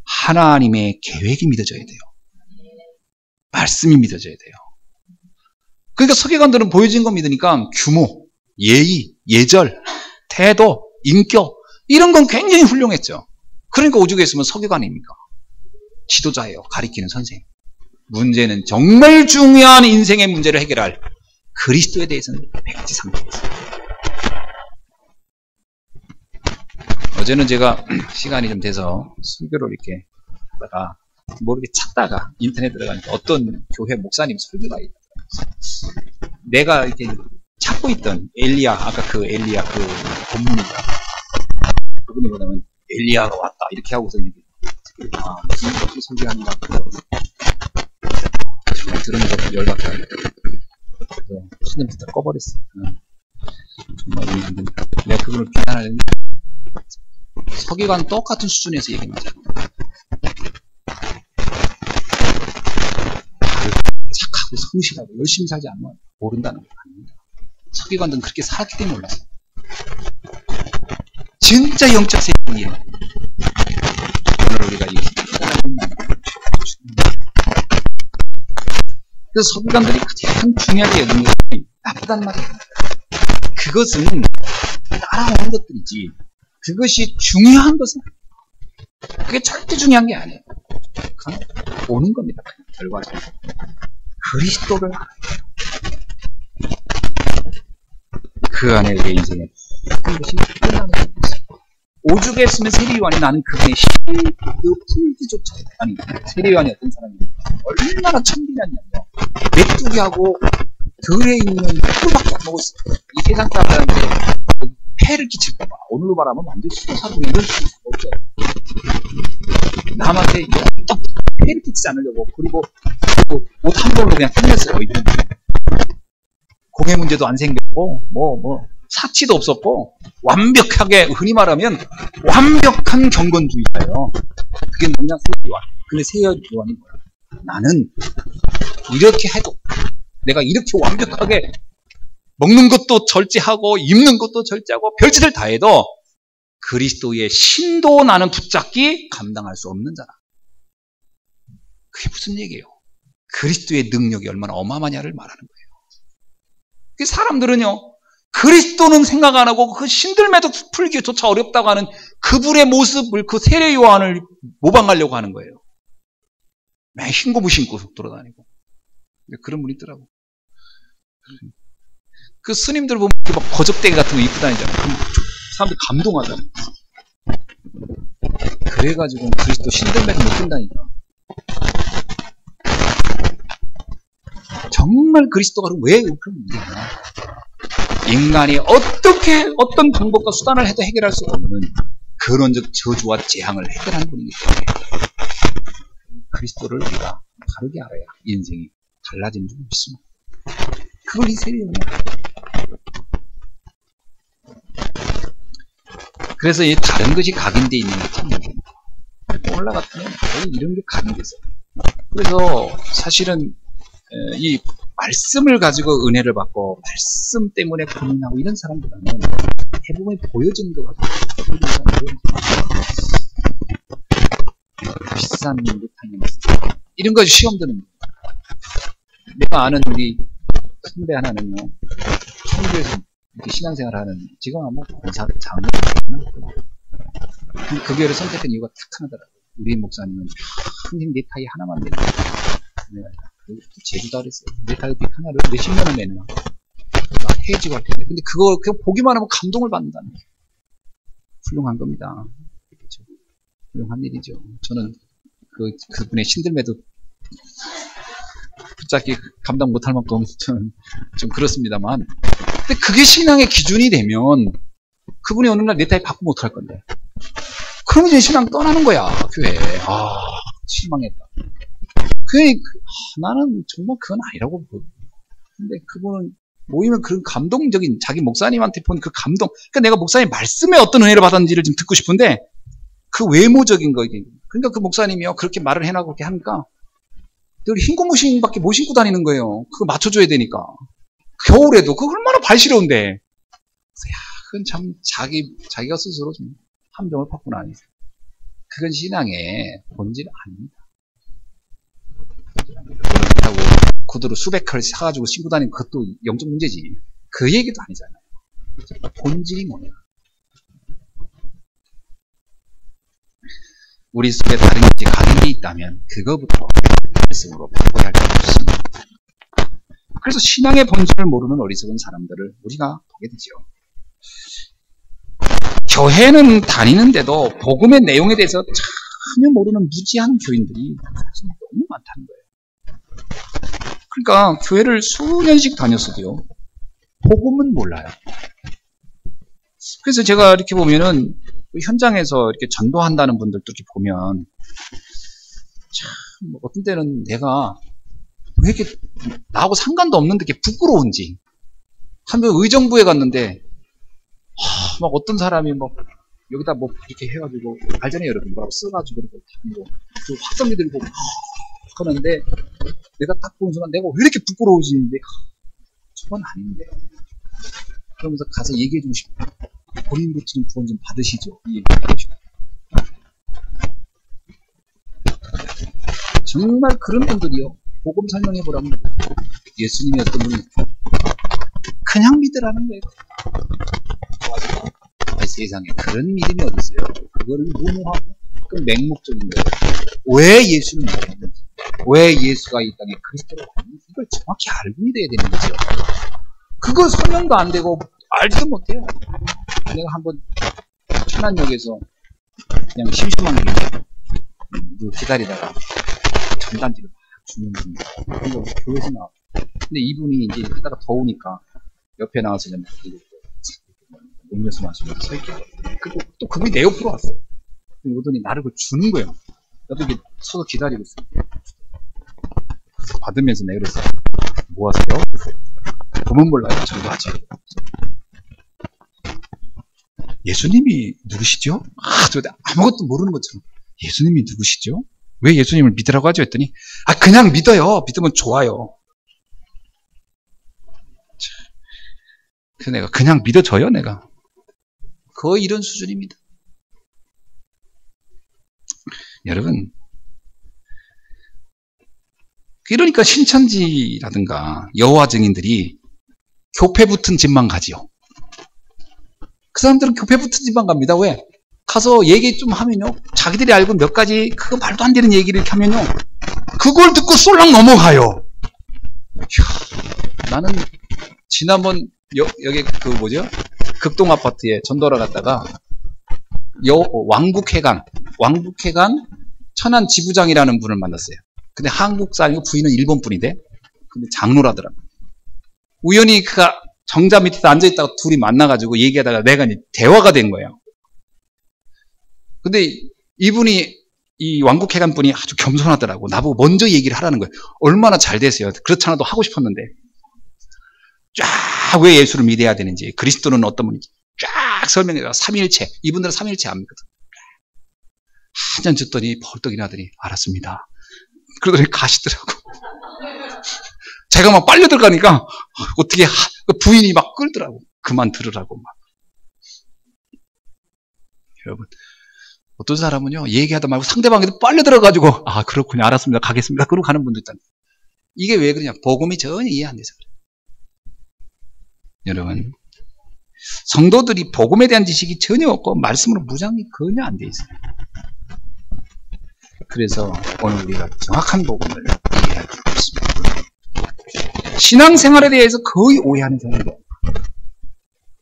하나님의 계획이 믿어져야 돼요. 말씀이 믿어져야 돼요. 그러니까 서기관들은 보여진 거 믿으니까 규모, 예의, 예절, 태도, 인격 이런 건 굉장히 훌륭했죠. 그러니까 오죽에 있으면 서기관입니까? 지도자예요. 가리키는 선생님. 문제는 정말 중요한 인생의 문제를 해결할 그리스도에 대해서는 백지상통했어요. 어제는 제가 시간이 좀 돼서 설교를 이렇게 하다가 모르게 찾다가 인터넷 들어가니까 어떤 교회 목사님 설교가 있더라고요. 내가 이렇게 찾고 있던 엘리야, 아까 그 엘리야 그 본문이다. 그분이 보다는 엘리야가 왔다 이렇게 하고서 무슨 어떻게 설교하는가 정말 들으면서 열받게 하니까 그래서 하늘 진짜 꺼버렸어. 정말 운이 안 된다. 내가 그분을 비난하려는데 서기관 똑같은 수준에서 얘기합니다. 착하고 성실하고 열심히 살지 않으면 모른다는 거 아닙니다. 서기관들은 그렇게 살았기 때문에 몰랐어요. 진짜 영적 세계에 오늘 우리가 이 그래서 서기관들이 가장 중요하게 여기는 것이 나쁘단 말이에요. 그것은 따라오는 것들이지 그것이 중요한 것은 그게 절대 중요한 게 아니에요. 그냥 오는 겁니다. 결과적으로 그리스도를 알아요. 그 안에 내 인생에 모든 것이 끝나는 것입니다. 오죽했으면 세례요한이 나는 그분의 힘을 풀기조차 아니 세례요한이 어떤 사람입니까? 얼마나 천비냐면요. 메뚜기하고 들에 있는 풀밖에 안 먹었어요. 이 세상 사람들한테 폐를 끼칠까봐 오늘로 말하면 완전 수도사도 이런 수가 없어요. 남한테 딱 폐를 끼치지 않으려고 그리고 옷 한 벌로 그냥 끝냈어요. 공해 문제도 안 생겼고 사치도 없었고 완벽하게 흔히 말하면 완벽한 경건주의자예요. 그게 뭐냐 세례요한. 근데 세례요한이 뭐야? 나는 이렇게 해도 내가 이렇게 완벽하게 먹는 것도 절제하고 입는 것도 절제하고 별짓을 다 해도 그리스도의 신도 나는 붙잡기 감당할 수 없는 자라. 그게 무슨 얘기예요? 그리스도의 능력이 얼마나 어마어마냐를 말하는 거예요. 그 사람들은요. 그리스도는 생각 안 하고 그 신들매도 풀기조차 어렵다고 하는 그분의 모습을 그 세례 요한을 모방하려고 하는 거예요. 매 흰고무 신고 돌아다니고. 그런 분이 있더라고. 그 스님들 보면 이렇게 막 거적대기 같은 거 입고 다니잖아요. 그럼 사람들 감동하잖아요. 그래가지고 그리스도 신들매도 못 끈다니까. 정말 그리스도가 왜 그런 문제냐. 인간이 어떻게 어떤 방법과 수단을 해도 해결할 수 없는 그런 저주와 재앙을 해결하는 분이기 때문에 그리스도를 우리가 바르게 알아야 인생이 달라지는 줄 믿습니다. 그걸 이 세례요한이야. 그래서 이 다른 것이 각인되어 있는 게 참 문제입니다. 오늘날 같으면 거의 이런 게 각인되어 있어요. 그래서 사실은 이 말씀을 가지고 은혜를 받고 말씀 때문에 고민하고 이런 사람보다는 대부분 보여지는 것 같아요. 비싼 루타임이 이런 거 시험 드는 거예요. 내가 아는 우리 선배 하나는요. 청주에서 이렇게 신앙생활 하는 지금 아마 권사 장로였나? 그 교회를 선택한 이유가 딱 하나더라고요. 우리 목사님은 평생 넥타이 하나만 내는 거예요. 제주도 그랬어요. 넥타이 하나를 몇십만 원 내는 해지고 할 텐데. 근데 그거 그냥 보기만 하면 감동을 받는다는 거예요. 훌륭한 겁니다. 그렇죠? 훌륭한 일이죠. 저는 그분의 신들매도 붙잡기 감당 못할 만큼 저는 좀 그렇습니다만. 근데 그게 신앙의 기준이 되면 그분이 어느 날 넥타이 바꾸면 어떡할 건데. 그러면 이제 신앙 떠나는 거야, 교회. 실망했다. 나는 정말 그건 아니라고 보거든요. 근데 그분은 모이면 그런 감동적인 자기 목사님한테 본 그 감동. 그러니까 내가 목사님 말씀에 어떤 은혜를 받았는지를 좀 듣고 싶은데 그 외모적인 거. 그러니까 그 목사님이요. 그렇게 말을 해놔고 그렇게 하니까 늘 흰 고무신밖에 못 신고 다니는 거예요. 그거 맞춰줘야 되니까. 겨울에도 그거 얼마나 발 시려운데. 그래서 야, 그건 참 자기가 스스로 좀 함정을 팠구나. 그건 신앙의 본질 아닙니다. 그렇다고 구두로 수백 컬 사가지고 신고 다니는 그것도 영적 문제지. 그 얘기도 아니잖아요. 본질이 뭐냐. 우리 속에 다른 게 가는 게 있다면 그거부터 말씀으로 바꿔야 할 게 없습니다. 그래서 신앙의 본질을 모르는 어리석은 사람들을 우리가 보게 되죠. 교회는 다니는데도 복음의 내용에 대해서 전혀 모르는 무지한 교인들이 사실 너무 많다는 거예요. 그러니까 교회를 수년씩 다녔어도요. 복음은 몰라요. 그래서 제가 이렇게 보면은 현장에서 이렇게 전도한다는 분들도 이렇게 보면 참 어떤 때는 내가 왜 이렇게 나하고 상관도 없는데 이렇게 부끄러운지. 한번 의정부에 갔는데 막 어떤 사람이 막 여기다 뭐 이렇게 해가지고 알잖아요 여러분 뭐라고 써가지고 그리고 그 확성기 들고 하는데 내가 딱 보는 순간 내가 왜 이렇게 부끄러워지는데 저건 아닌데 그러면서 가서 얘기해주고 싶어요. 본인부터 좀 구원 좀 받으시죠. 얘기해주고 싶어요. 정말 그런 분들이요. 복음 설명해보라면 예수님이 어떤 분이 그냥 믿으라는 거예요. 세상에 그런 믿음이 어디 있어요. 그거는 무모하고 그 맹목적인 거예요. 왜 예수를 믿었는지, 왜 예수가 이 땅에 그리스도로 왔는지 이걸 정확히 알고 믿어야 되는 거죠. 그거 설명도 안 되고 알지도 못해요. 내가 한번 천안역에서 그냥 심심한 게 기다리다가 전단지를 막 주는 분이 그거 교회에서 나왔어요. 근데 이분이 이제 하다가 더우니까 옆에 나와서 그냥 음료수 마시면서 서 있게. 그리고 또 그분이 내 옆으로 왔어요. 오더니 나를 그걸 주는 거예요. 나도 이렇게 서서 기다리고 있어요. 받으면서 내가 그랬어요. 뭐 하세요? 보면 몰라요. 전도하지. 예수님이 누구시죠? 저 아무것도 모르는 것처럼. 예수님이 누구시죠? 왜 예수님을 믿으라고 하죠? 했더니, 그냥 믿어요. 믿으면 좋아요. 그래서 내가 그냥 믿어줘요, 내가. 거의 이런 수준입니다. 여러분, 그러니까 신천지라든가 여호와 증인들이 교패 붙은 집만 가지요. 그 사람들은 교패 붙은 집만 갑니다. 왜? 가서 얘기 좀 하면요. 자기들이 알고 몇 가지 그거 말도 안 되는 얘기를 이렇게 하면요. 그걸 듣고 쏠랑 넘어가요. 나는 지난번 여기 그 뭐죠? 극동 아파트에 전도를 갔다가 왕북회관 천안 지부장이라는 분을 만났어요. 근데 한국사람이고 부인은 일본 분인데 근데 장로라더라고요. 우연히 그가 정자 밑에서 앉아있다가 둘이 만나가지고 얘기하다가 내가 이제 대화가 된 거예요. 근데 이분이 이 왕국회관 분이 아주 겸손하더라고. 나보고 먼저 얘기를 하라는 거예요. 얼마나 잘 됐어요. 그렇지 않아도 하고 싶었는데 쫙 왜 예수를 믿어야 되는지 그리스도는 어떤 분인지 쫙 설명해요. 삼위일체. 이분들은 삼위일체 안 믿거든. 한참 듣더니 벌떡 일어나더니 알았습니다. 그러더니 가시더라고. 제가 막 빨려 들어가니까 어떻게 부인이 막 끌더라고. 그만 들으라고 막. 여러분 어떤 사람은요 얘기하다 말고 상대방에도 빨려 들어가지고 그렇군요 알았습니다 가겠습니다 그러고 가는 분도 있잖아요. 이게 왜 그러냐 복음이 전혀 이해 안 돼서 그래요. 여러분 성도들이 복음에 대한 지식이 전혀 없고 말씀으로 무장이 전혀 안 돼 있어요. 그래서 오늘 우리가 정확한 복음을 이해할 필요가 있습니다. 신앙생활에 대해서 거의 오해하는 사람이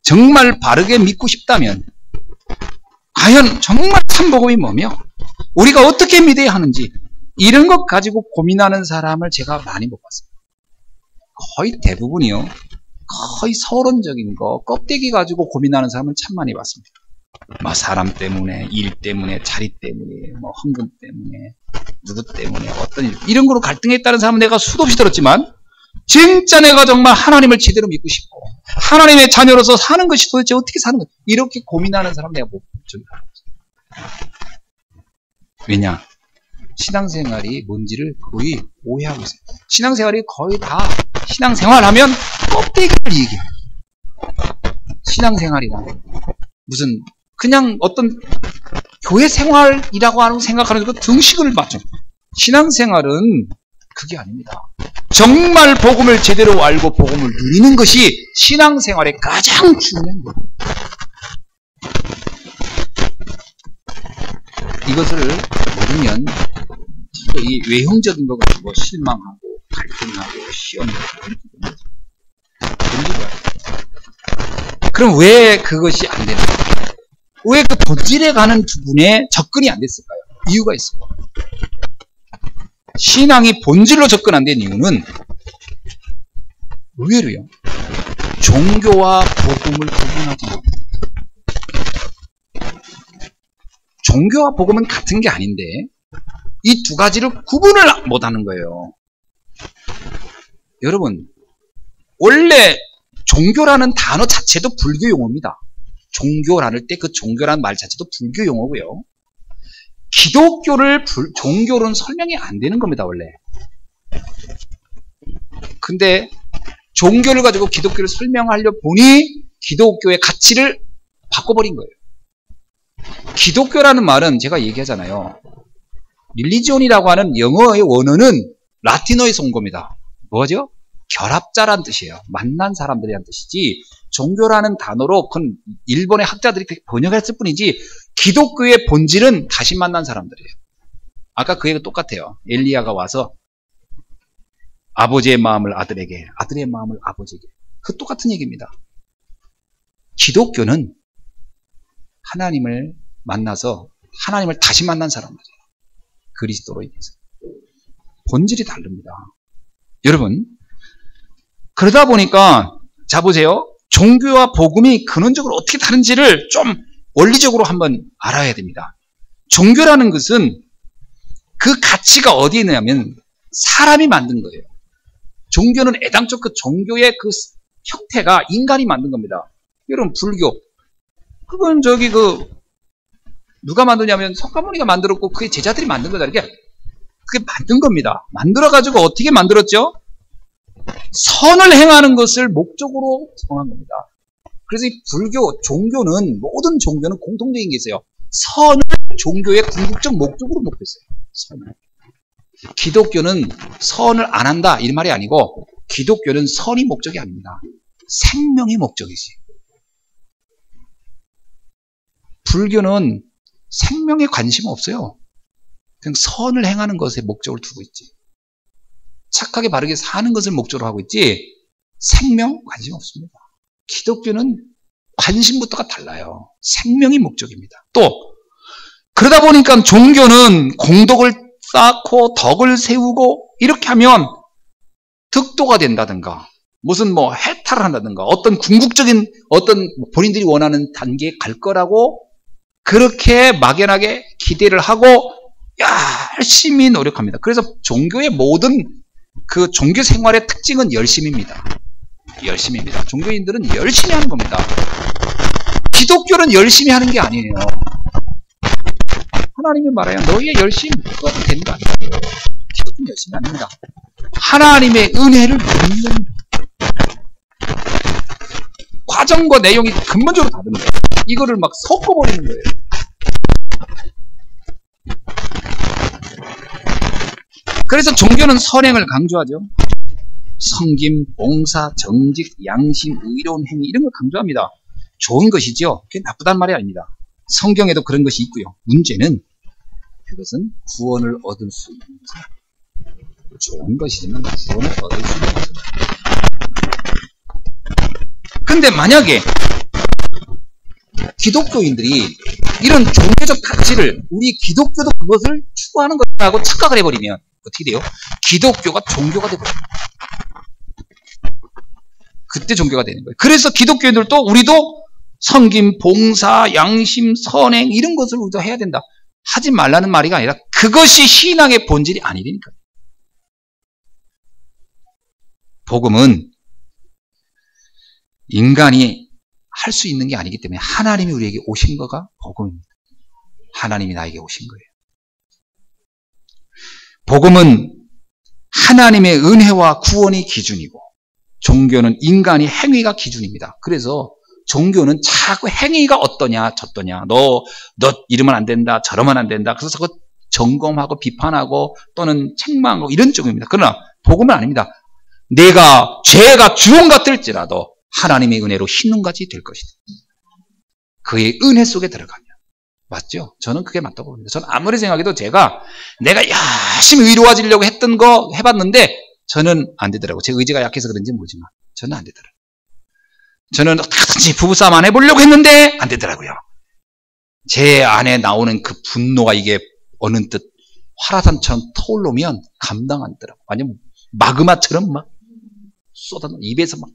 정말 바르게 믿고 싶다면 과연 정말 참복음이 뭐며 우리가 어떻게 믿어야 하는지 이런 것 가지고 고민하는 사람을 제가 많이 못 봤습니다. 거의 대부분이요. 거의 서론적인 거 껍데기 가지고 고민하는 사람을 참 많이 봤습니다. 사람 때문에 일 때문에 자리 때문에 헌금 때문에 누구 때문에 어떤 일 이런 거로 갈등했다는 사람은 내가 수도 없이 들었지만 진짜 내가 정말 하나님을 제대로 믿고 싶고 하나님의 자녀로서 사는 것이 도대체 어떻게 사는 것 이렇게 고민하는 사람 내가 못 본 적이 없어요. 왜냐? 신앙생활이 뭔지를 거의 오해하고 있어요. 신앙생활이 거의 다 신앙생활하면 껍데기를 얘기해요. 신앙생활이란 무슨 그냥 어떤 교회 생활이라고 생각하는 그 등식을 맞죠. 신앙생활은 그게 아닙니다. 정말 복음을 제대로 알고 복음을 누리는 것이 신앙생활의 가장 중요한 거예요. 이것을 모르면 이 외형적인 거 가지고 실망하고 갈등하고 시험하고 이렇게 됩니다. 그럼 왜 그것이 안 되는 거예요? 왜 그 본질에 가는 부분에 접근이 안 됐을까요? 이유가 있어요. 신앙이 본질로 접근 안 된 이유는 의외로요. 종교와 복음을 구분하지 못합니다. 종교와 복음은 같은 게 아닌데 이 두 가지를 구분을 못하는 거예요. 여러분, 원래 종교라는 단어 자체도 불교 용어입니다. 종교라는 때 그 종교라는 말 자체도 불교 용어고요. 기독교를 종교로는 설명이 안 되는 겁니다, 원래. 근데 종교를 가지고 기독교를 설명하려 보니 기독교의 가치를 바꿔버린 거예요. 기독교라는 말은 제가 얘기하잖아요. 릴리지온이라고 하는 영어의 원어는 라틴어에서 온 겁니다. 뭐죠? 결합자란 뜻이에요. 만난 사람들이란 뜻이지 종교라는 단어로 그건 일본의 학자들이 번역했을 뿐이지 기독교의 본질은 다시 만난 사람들이에요. 아까 그 얘기가 똑같아요. 엘리야가 와서 아버지의 마음을 아들에게, 아들의 마음을 아버지에게. 그 똑같은 얘기입니다. 기독교는 하나님을 만나서 하나님을 다시 만난 사람들이에요. 그리스도로 인해서. 본질이 다릅니다. 여러분, 그러다 보니까 자 보세요. 종교와 복음이 근원적으로 어떻게 다른지를 좀 원리적으로 한번 알아야 됩니다. 종교라는 것은 그 가치가 어디에 있느냐면 사람이 만든 거예요. 종교는 애당초 그 종교의 그 형태가 인간이 만든 겁니다. 여러분, 불교. 그건 누가 만드냐면 석가모니가 만들었고 그게 제자들이 만든 거다. 그게 만든 겁니다. 만들어가지고 어떻게 만들었죠? 선을 행하는 것을 목적으로 정한 겁니다. 그래서 이 불교, 종교는, 모든 종교는 공통적인 게 있어요. 선을 종교의 궁극적 목적으로 놓고 있어요. 선을. 기독교는 선을 안 한다, 이 말이 아니고, 기독교는 선이 목적이 아닙니다. 생명이 목적이지. 불교는 생명에 관심 없어요. 그냥 선을 행하는 것에 목적을 두고 있지. 착하게 바르게 사는 것을 목적으로 하고 있지 생명 관심 없습니다. 기독교는 관심부터가 달라요. 생명이 목적입니다. 또 그러다 보니까 종교는 공덕을 쌓고 덕을 세우고 이렇게 하면 득도가 된다든가 무슨 해탈을 한다든가 어떤 궁극적인 어떤 본인들이 원하는 단계에 갈 거라고 그렇게 막연하게 기대를 하고 열심히 노력합니다. 그래서 종교의 모든 그 종교 생활의 특징은 열심입니다. 열심입니다. 종교인들은 열심히 하는 겁니다. 기독교는 열심히 하는 게 아니에요. 하나님이 말해요. 너희의 열심히 그것도 되는 거 아니에요. 기독교는 열심히 안 합니다. 하나님의 은혜를 누리는 과정과 내용이 근본적으로 다릅니다. 이거를 막 섞어버리는 거예요. 그래서 종교는 선행을 강조하죠. 성김, 봉사, 정직, 양심, 의로운 행위 이런 걸 강조합니다. 좋은 것이죠. 그게 나쁘단 말이 아닙니다. 성경에도 그런 것이 있고요. 문제는 그것은 구원을 얻을 수 있는 것. 좋은 것이지만 구원을 얻을 수 있는 것. 근데 만약에 기독교인들이 이런 종교적 가치를 우리 기독교도 그것을 추구하는 것이라고 착각을 해버리면 어떻게 돼요? 기독교가 종교가 되버립니다. 그때 종교가 되는 거예요. 그래서 기독교인들도 우리도 성김, 봉사, 양심, 선행 이런 것을 우리도 해야 된다. 하지 말라는 말이 아니라 그것이 신앙의 본질이 아니니까요. 복음은 인간이 할 수 있는 게 아니기 때문에 하나님이 우리에게 오신 거가 복음입니다. 하나님이 나에게 오신 거예요. 복음은 하나님의 은혜와 구원이 기준이고 종교는 인간의 행위가 기준입니다. 그래서 종교는 자꾸 행위가 어떠냐 저떠냐 너 이러면 안 된다 저러면 안 된다 그래서 그거 점검하고 비판하고 또는 책망하고 이런 쪽입니다. 그러나 복음은 아닙니다. 내가 죄가 주홍 같을지라도 하나님의 은혜로 흰눈같이 될 것이다. 그의 은혜 속에 들어가면 맞죠? 저는 그게 맞다고 봅니다. 저는 아무리 생각해도 내가 열심히 의로워지려고 했던 거 해봤는데 저는 안 되더라고요. 제 의지가 약해서 그런지 모르지만 저는 안 되더라고요. 저는 어떻게든지 부부싸움 안 해보려고 했는데 안 되더라고요. 제 안에 나오는 그 분노가 이게 어느 듯 화라산처럼 터올르면 감당 안 되더라고요. 완전 마그마처럼 막 쏟아져 입에서 막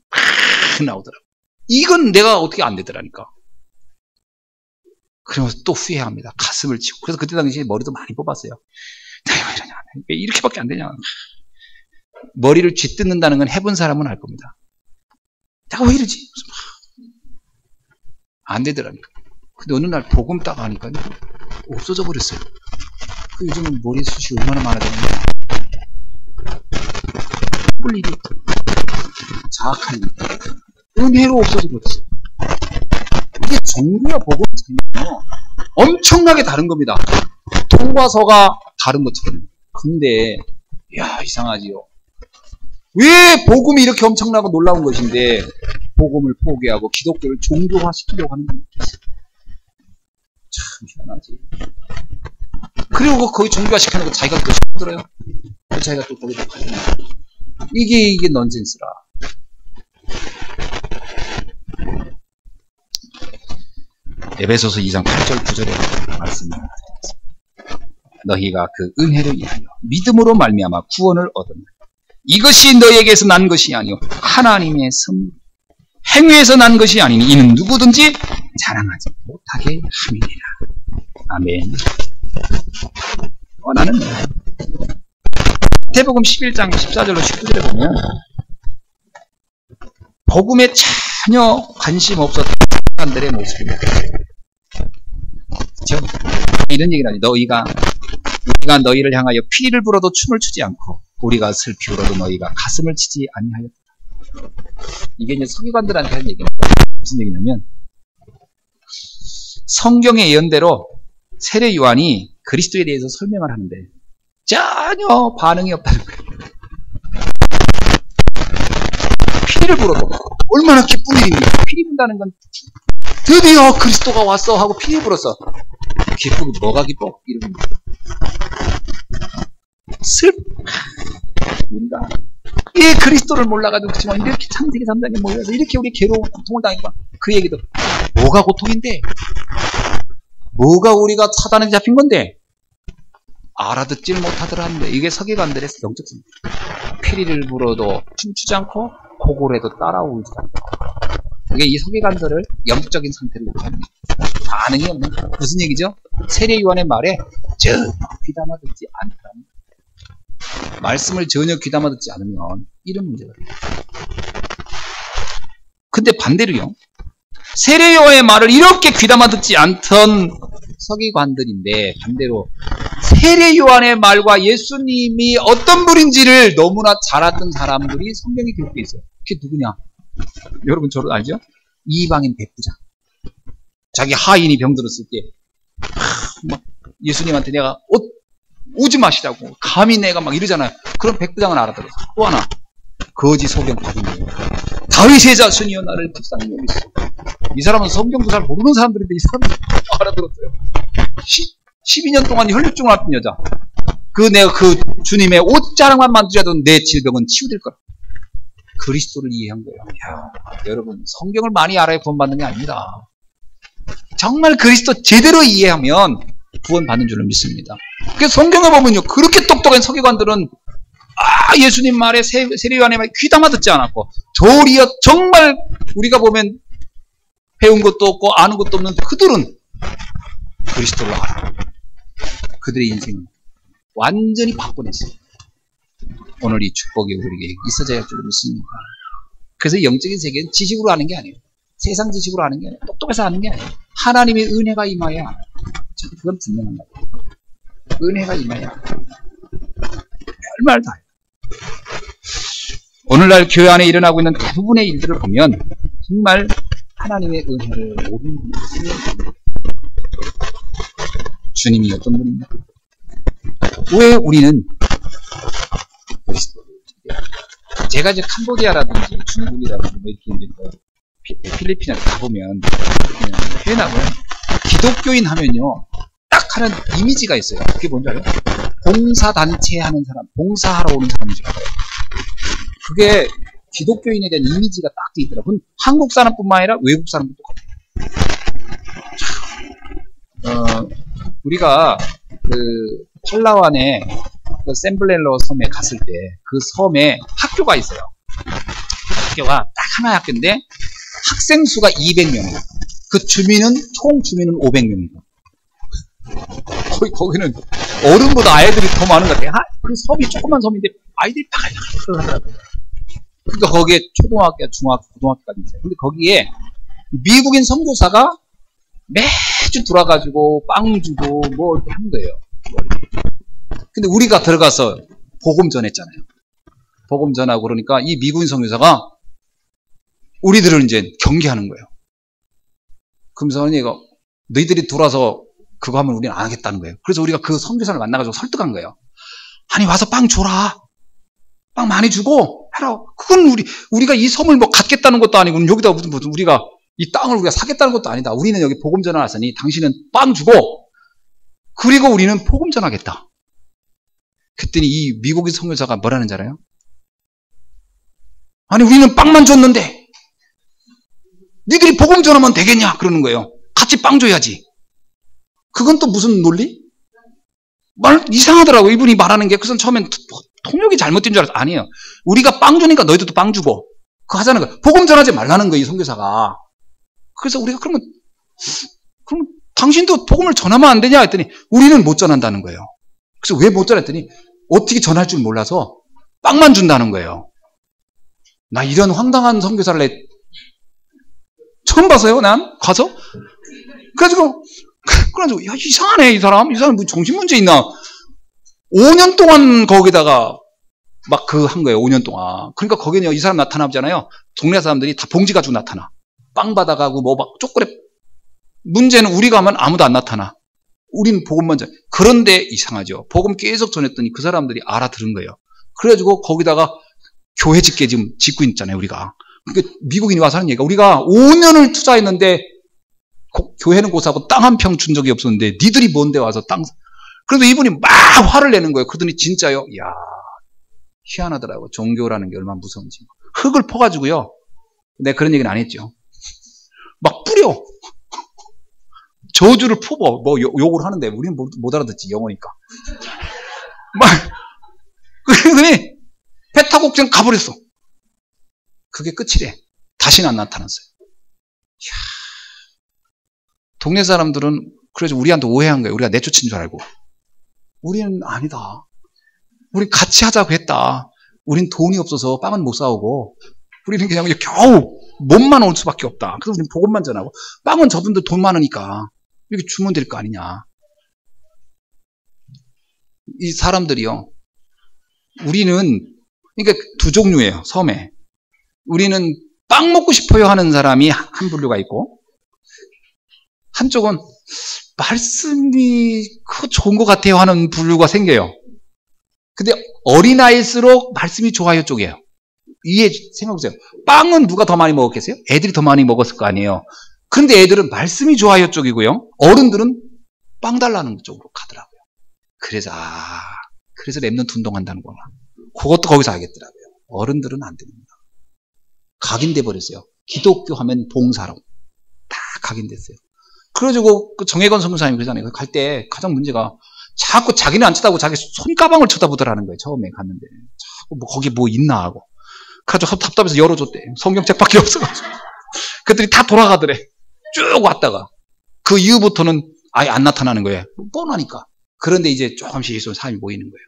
나오더라고요. 이건 내가 어떻게 안 되더라니까. 그러면서 또 후회합니다. 가슴을 치고. 그래서 그때 당시에 머리도 많이 뽑았어요. 내가 왜 이러냐. 왜 이렇게밖에 안 되냐. 머리를 쥐뜯는다는 건 해본 사람은 알 겁니다. 내가 왜 이러지? 안 되더라니까. 근데 어느 날 복음 딱 하니까 없어져 버렸어요. 요즘은 머리숱이 얼마나 많아졌는데. 볼 일이 자학한 일. 은혜로 없어져 버렸어요. 이게 종교와 복음 차이는요, 엄청나게 다른 겁니다. 통과서가 다른 것처럼. 근데, 이상하지요. 왜 복음이 이렇게 엄청나고 놀라운 것인데, 복음을 포기하고 기독교를 종교화 시키려고 하는 거겠어요. 참 희한하지. 그리고 거기 종교화 시키는 거 자기가 또 힘들어요. 자기가 또 거기다 가요. 이게 넌센스라. 에베소서 2장 8절 9절에 말씀입니다. 너희가 그 은혜를 인하여 믿음으로 말미암아 구원을 얻었나. 이것이 너희에게서 난 것이 아니요 하나님의 선물. 행위에서 난 것이 아니니 이는 누구든지 자랑하지 못하게 함이니라. 아멘. 나는 마태복음 11장 14절로 19절에 보면 복음에 전혀 관심 없었던 사람들의 모습입니다. 그렇죠? 이런 얘기를 하지. 우리가 너희를 향하여 피리를 불어도 춤을 추지 않고 우리가 슬피 울어도 너희가 가슴을 치지 아니하였다. 이게 이제 서기관들한테 하는 얘기입니다. 무슨 얘기냐면 성경의 예언대로 세례 요한이 그리스도에 대해서 설명을 하는데 전혀 반응이 없다는 거예요. 피리를 불어도 얼마나 기쁜 일입니까? 피리 분다는 건 드디어 그리스도가 왔어 하고 피리 불었어. 기쁘고 뭐가 기뻐? 이러는 거예요. 우리가 이 그리스도를 몰라가지고 그렇지만 이렇게 창세기 3장에 모여서 이렇게 우리 괴로운 고통을 당했고 그 얘기도 뭐가 고통인데? 뭐가 우리가 사단에 잡힌 건데? 알아듣지를 못하더라는데 이게 서기관들의 영적 상태. 피리를 불어도 춤추지 않고 고골에도 따라오지 않고 그게 이 서기관들을 영적인 상태를 얘기합니다. 반응이 없는 거예요. 무슨 얘기죠? 세례 요한의 말에 전혀 귀담아 듣지 않더라. 말씀을 전혀 귀담아 듣지 않으면 이런 문제가 돼요. 근데 반대로요. 세례 요한의 말을 이렇게 귀담아 듣지 않던 서기관들인데 반대로 세례 요한의 말과 예수님이 어떤 분인지를 너무나 잘 알았던 사람들이 성경에 기록되어 있어요. 그게 누구냐? 여러분 저를 알죠? 이방인 백부장. 자기 하인이 병들었을 때 막 예수님한테 내가 오지 마시라고 감히 내가 막 이러잖아요. 그런 백부장은 알아들었어. 또 하나 거지 소경 받은 거예요. 다윗의 자손이여 나를 불쌍히 여기소. 이 사람은 성경도 잘 모르는 사람들인데 이 사람은 알아들었어요. 12년 동안 혈류증을 앓던 여자. 내가 그 주님의 옷자락만 만지자도 내 질병은 치유될 거라. 그리스도를 이해한 거예요. 여러분 성경을 많이 알아야 구원받는 게 아닙니다. 정말 그리스도 제대로 이해하면 구원받는 줄을 믿습니다. 그래서 성경에 보면요. 그렇게 똑똑한 서기관들은 예수님 말에 세례 요한의 말에 귀담아 듣지 않았고 도리어 정말 우리가 보면 배운 것도 없고 아는 것도 없는데 그들은 그리스도를 알아. 그들의 인생을 완전히 바꿔냈어요. 오늘 이 축복이 우리에게 있어져야 할 줄 믿습니다. 그래서 영적인 세계는 지식으로 아는 게 아니에요. 세상 지식으로 아는 게 아니에요. 똑똑해서 아는 게 아니에요. 하나님의 은혜가 임하여 저는 그건 분명한 거예요. 은혜가 임하여 말 다 해요. 오늘날 교회 안에 일어나고 있는 대부분의 일들을 보면 정말 하나님의 은혜를 모르는 주님이 어떤 분입니까? 왜 우리는 제가 이제 캄보디아라든지 중국이라든지 뭐 이렇게 이제 필리핀에 가보면 해나고요. 기독교인 하면요 딱 하는 이미지가 있어요. 그게 뭔지 알아요? 봉사단체 하는 사람, 봉사하러 오는 사람인 줄 알아요. 그게 기독교인에 대한 이미지가 딱 돼 있더라고요. 한국 사람뿐만 아니라 외국 사람도 똑같아요. 우리가 그 팔라완의 그 샘블렐러 섬에 갔을 때 그 섬에 학교가 있어요. 학교가 딱 하나의 학교인데 학생 수가 200명이에요. 그 주민은 총 주민은 500명이고 거기는 어른보다 아이들이 더 많은 것 같아요. 그 섬이 조그만 섬인데 아이들이 파글파글 하더라고요. 그러니까 거기에 초등학교, 중학교, 고등학교까지 있어요. 근데 거기에 미국인 선교사가 매주 돌아가지고 빵 주고 뭐 이렇게 한 거예요. 근데 우리가 들어가서 복음 전했잖아요. 복음 전하고 그러니까 이 미국인 선교사가 우리들을 이제 경계하는 거예요. 그러면서 얘가 너희들이 돌아서 그거 하면 우리는 안 하겠다는 거예요. 그래서 우리가 그 선교사를 만나가지고 설득한 거예요. 아니 와서 빵 줘라. 빵 많이 주고 해라. 그건 우리가 이 섬을 뭐 갖겠다는 것도 아니고 여기다 무슨 우리가 이 땅을 우리가 사겠다는 것도 아니다. 우리는 여기 복음 전하았으니 당신은 빵 주고 그리고 우리는 복음 전하겠다. 그랬더니 이 미국인 선교사가 뭐라는 줄 알아요? 아니 우리는 빵만 줬는데 니들이 복음 전하면 되겠냐 그러는 거예요. 같이 빵 줘야지. 그건 또 무슨 논리? 말 이상하더라고. 이분이 말하는 게 그래서 처음엔 통역이 잘못된 줄 알았어. 아니에요. 우리가 빵 주니까 너희들도 빵 주고 그거 하자는 거예요. 복음 전하지 말라는 거예요. 이 선교사가. 그래서 우리가 그럼 당신도 복음을 전하면 안 되냐 했더니 우리는 못 전한다는 거예요. 그래서 왜 못 전했더니 어떻게 전할 줄 몰라서 빵만 준다는 거예요. 나 이런 황당한 선교사를 처음 봐서요. 난 가서 그래가지고 야 이상하네 이 사람 뭐 정신문제 있나. 5년 동안 거기다가 막 한 거예요. 5년 동안. 그러니까 거기는 이 사람 나타나잖아요. 동네 사람들이 다 봉지 가지고 나타나. 빵 받아가고 뭐 막 쪼그레. 문제는 우리가 하면 아무도 안 나타나. 우리는 복음만 전. 그런데 이상하죠. 복음 계속 전했더니 그 사람들이 알아들은 거예요. 그래가지고 거기다가 교회 짓게 지금 짓고 있잖아요. 우리가. 그러니까 미국인이 와서 하는 얘기가 우리가 5년을 투자했는데 교회는 고사하고 땅 한 평 준 적이 없었는데 니들이 뭔데 와서 땅. 그래도 이분이 막 화를 내는 거예요. 그러더니 진짜요. 이야 희한하더라고. 종교라는 게 얼마나 무서운지. 흙을 퍼가지고요. 내가 그런 얘기는 안 했죠. 막 뿌려. 저주를 퍼버. 뭐 욕을 하는데 우리는 못 알아듣지. 영어니까. 막 그러더니 배 타고 그냥 가버렸어. 그게 끝이래. 다시는 안 나타났어요. 이야. 동네 사람들은 그래서 우리한테 오해한 거예요. 우리가 내쫓은 줄 알고. 우리는 아니다. 우리 같이 하자고 했다. 우린 돈이 없어서 빵은 못 사오고 우리는 그냥 겨우 몸만 올 수밖에 없다. 그래서 우리는 복음만 전하고 빵은 저분들 돈 많으니까 이렇게 주면 될 거 아니냐. 이 사람들이요. 우리는 그러니까 두 종류예요. 섬에. 우리는 빵 먹고 싶어요 하는 사람이 한 분류가 있고 한쪽은 말씀이 좋은 것 같아요 하는 분류가 생겨요. 근데 어린아이일수록 말씀이 좋아요 쪽이에요. 이해 생각해보세요. 빵은 누가 더 많이 먹었겠어요? 애들이 더 많이 먹었을 거 아니에요. 그런데 애들은 말씀이 좋아요 쪽이고요. 어른들은 빵 달라는 쪽으로 가더라고요. 그래서 랩넌트 운동한다는 거나 그것도 거기서 알겠더라고요. 어른들은 안 됩니다. 각인돼 버렸어요. 기독교 하면 봉사로 다 각인됐어요. 그래가지고 그 정혜건 선교사님이 그러잖아요. 갈 때 가장 문제가 자꾸 자기는 안 쳐다보고 자기 손가방을 쳐다보더라는 거예요. 처음에 갔는데 자꾸 뭐 거기 뭐 있나 하고 그래가지고 답답해서 열어줬대. 성경책밖에 없어가지고 그랬더니 다 돌아가더래. 쭉 왔다가 그 이후부터는 아예 안 나타나는 거예요. 뻔하니까. 그런데 이제 조금씩 예수 사람이 모이는 거예요.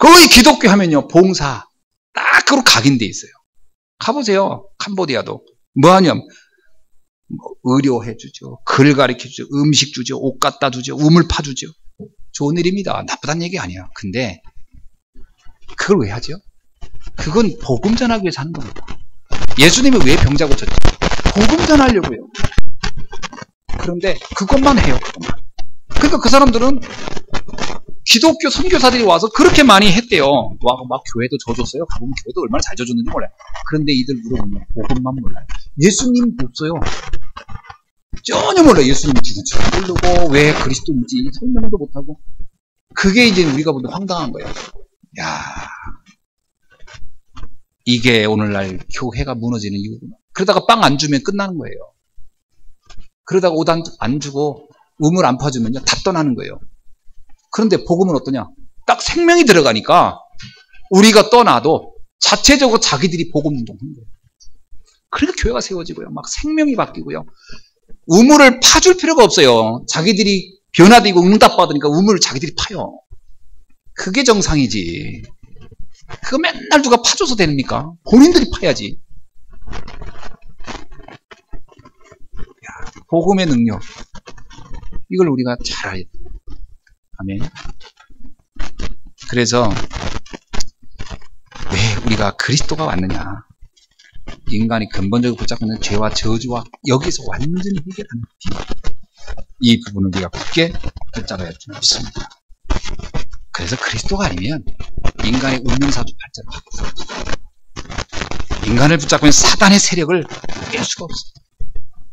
거의 기독교 하면요 봉사 딱 그로 각인돼 있어요. 가보세요. 캄보디아도 뭐 하냐면 의료해 주죠. 글 가르쳐 주죠. 음식 주죠. 옷 갖다 주죠. 우물 파 주죠. 좋은 일입니다. 나쁘다는 얘기 아니야. 근데 그걸 왜 하죠? 그건 복음 전하기 위해서 하는 겁니다. 예수님이 왜 병자 고쳤죠? 복음 전하려고요. 그런데 그것만 해요. 그것만. 그러니까 그 사람들은 기독교 선교사들이 와서 그렇게 많이 했대요. 와서 막 교회도 져줬어요. 가보면 교회도 얼마나 잘 져줬는지 몰라요. 그런데 이들 물어보면 복음만 몰라요. 예수님 없어요. 전혀 몰라요. 예수님이 지도자 모르고 왜 그리스도인지 설명도 못하고. 그게 이제 우리가 보는 황당한 거예요. 야, 이게 오늘날 교회가 무너지는 이유구나. 그러다가 빵 안 주면 끝나는 거예요. 그러다가 옷 안 주고 우물 안 파주면요 다 떠나는 거예요. 그런데 복음은 어떠냐? 딱 생명이 들어가니까 우리가 떠나도 자체적으로 자기들이 복음 운동하는 거예요. 그러니까 교회가 세워지고요. 막 생명이 바뀌고요. 우물을 파줄 필요가 없어요. 자기들이 변화되고 응답받으니까 우물을 자기들이 파요. 그게 정상이지. 그거 맨날 누가 파줘서 됩니까? 본인들이 파야지. 복음의 능력. 이걸 우리가 잘 알아야 돼요. 아멘. 그래서 왜 우리가 그리스도가 왔느냐? 인간이 근본적으로 붙잡고 있는 죄와 저주와 여기서 완전히 해결하는 이 부분을 우리가 굳게 붙잡아야 할 줄 믿습니다. 그래서 그리스도가 아니면 인간의 운명사주 발전을 바꿀 수 없어요. 인간을 붙잡고 있는 사단의 세력을 깰 수가 없어요.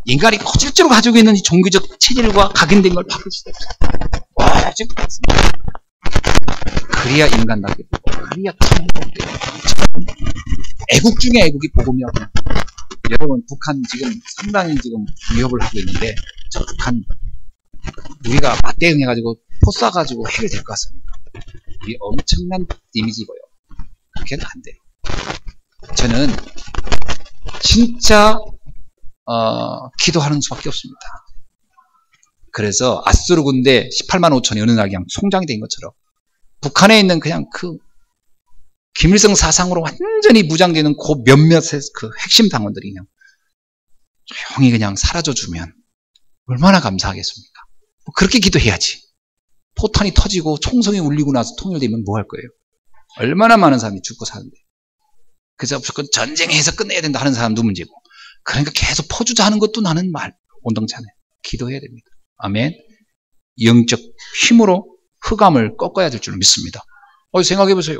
인간이 고질적으로 가지고 있는 이 종교적 체질과 각인된 걸 바꿀 수가 없어요. 와, 지금 그렇습니다. 그래야 인간답게 되고, 그래야 참 행복돼요. 애국 중에 애국이 복음이라고. 여러분, 북한 지금 상당히 지금 위협을 하고 있는데, 저 북한, 우리가 맞대응해가지고, 포 쏴가지고 해결될 것 같습니다. 이 엄청난 이미지고요. 그렇게는 안 돼요. 저는 진짜 기도하는 수밖에 없습니다. 그래서 아수르 군대 18만 5천이 어느 날 그냥 송장이 된 것처럼 북한에 있는 그냥 그 김일성 사상으로 완전히 무장되는 그 몇몇의 그 핵심 당원들이 그냥 조용히 그냥 사라져주면 얼마나 감사하겠습니까? 그렇게 기도해야지. 포탄이 터지고 총성이 울리고 나서 통일되면 뭐 할 거예요? 얼마나 많은 사람이 죽고 사는데. 그래서 무조건 전쟁해서 끝내야 된다 하는 사람도 문제고. 그러니까 계속 퍼주자 하는 것도 나는 온당치 않아요. 기도해야 됩니다. 아멘. 영적 힘으로 흑암을 꺾어야 될 줄 믿습니다. 생각해보세요.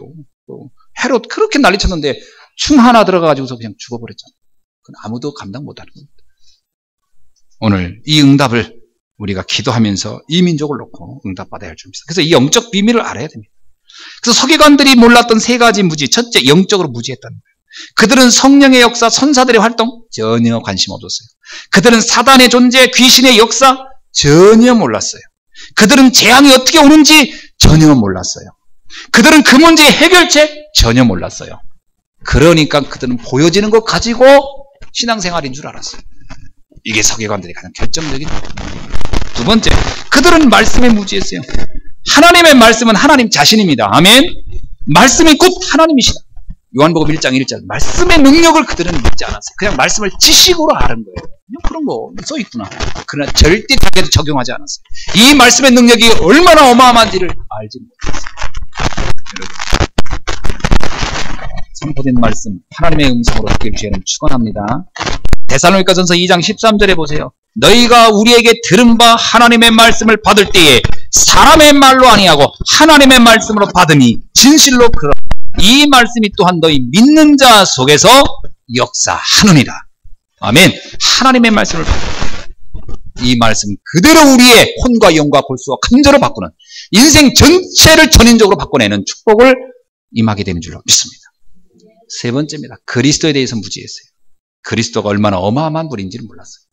헤롯 그렇게 난리쳤는데 충 하나 들어가가지고서 그냥 죽어버렸잖아요. 그건 아무도 감당 못하는 겁니다. 오늘 이 응답을 우리가 기도하면서 이 민족을 놓고 응답받아야 할 줄 믿습니다. 그래서 이 영적 비밀을 알아야 됩니다. 그래서 서기관들이 몰랐던 세 가지 무지. 첫째, 영적으로 무지했다는 거예요. 그들은 성령의 역사, 천사들의 활동 전혀 관심 없었어요. 그들은 사단의 존재, 귀신의 역사 전혀 몰랐어요. 그들은 재앙이 어떻게 오는지 전혀 몰랐어요. 그들은 그 문제의 해결책 전혀 몰랐어요. 그러니까 그들은 보여지는 것 가지고 신앙생활인 줄 알았어요. 이게 서기관들이 가장 결정적인 두 번째, 그들은 말씀에 무지했어요. 하나님의 말씀은 하나님 자신입니다. 아멘. 말씀이 곧 하나님이시다. 요한복음 1장 1절 말씀의 능력을 그들은 믿지 않았어요. 그냥 말씀을 지식으로 아는 거예요. 그냥 그런 거 써있구나. 그러나 절대 자기도 적용하지 않았어요. 이 말씀의 능력이 얼마나 어마어마한지를 알지 못했어요. 여러분, 선포된 말씀 하나님의 음성으로 듣길 주의는 축원합니다. 데살로니가전서 2장 13절에 보세요. 너희가 우리에게 들은 바 하나님의 말씀을 받을 때에 사람의 말로 아니하고 하나님의 말씀으로 받으니 진실로 그러. 이 말씀이 또한 너희 믿는 자 속에서 역사하느니라. 아멘. 하나님의 말씀을 받으니 이 말씀 그대로 우리의 혼과 영과 골수와 감정을 바꾸는 인생 전체를 전인적으로 바꿔내는 축복을 임하게 되는 줄로 믿습니다. 세 번째입니다. 그리스도에 대해서 무지했어요. 그리스도가 얼마나 어마어마한 분인지를 몰랐어요.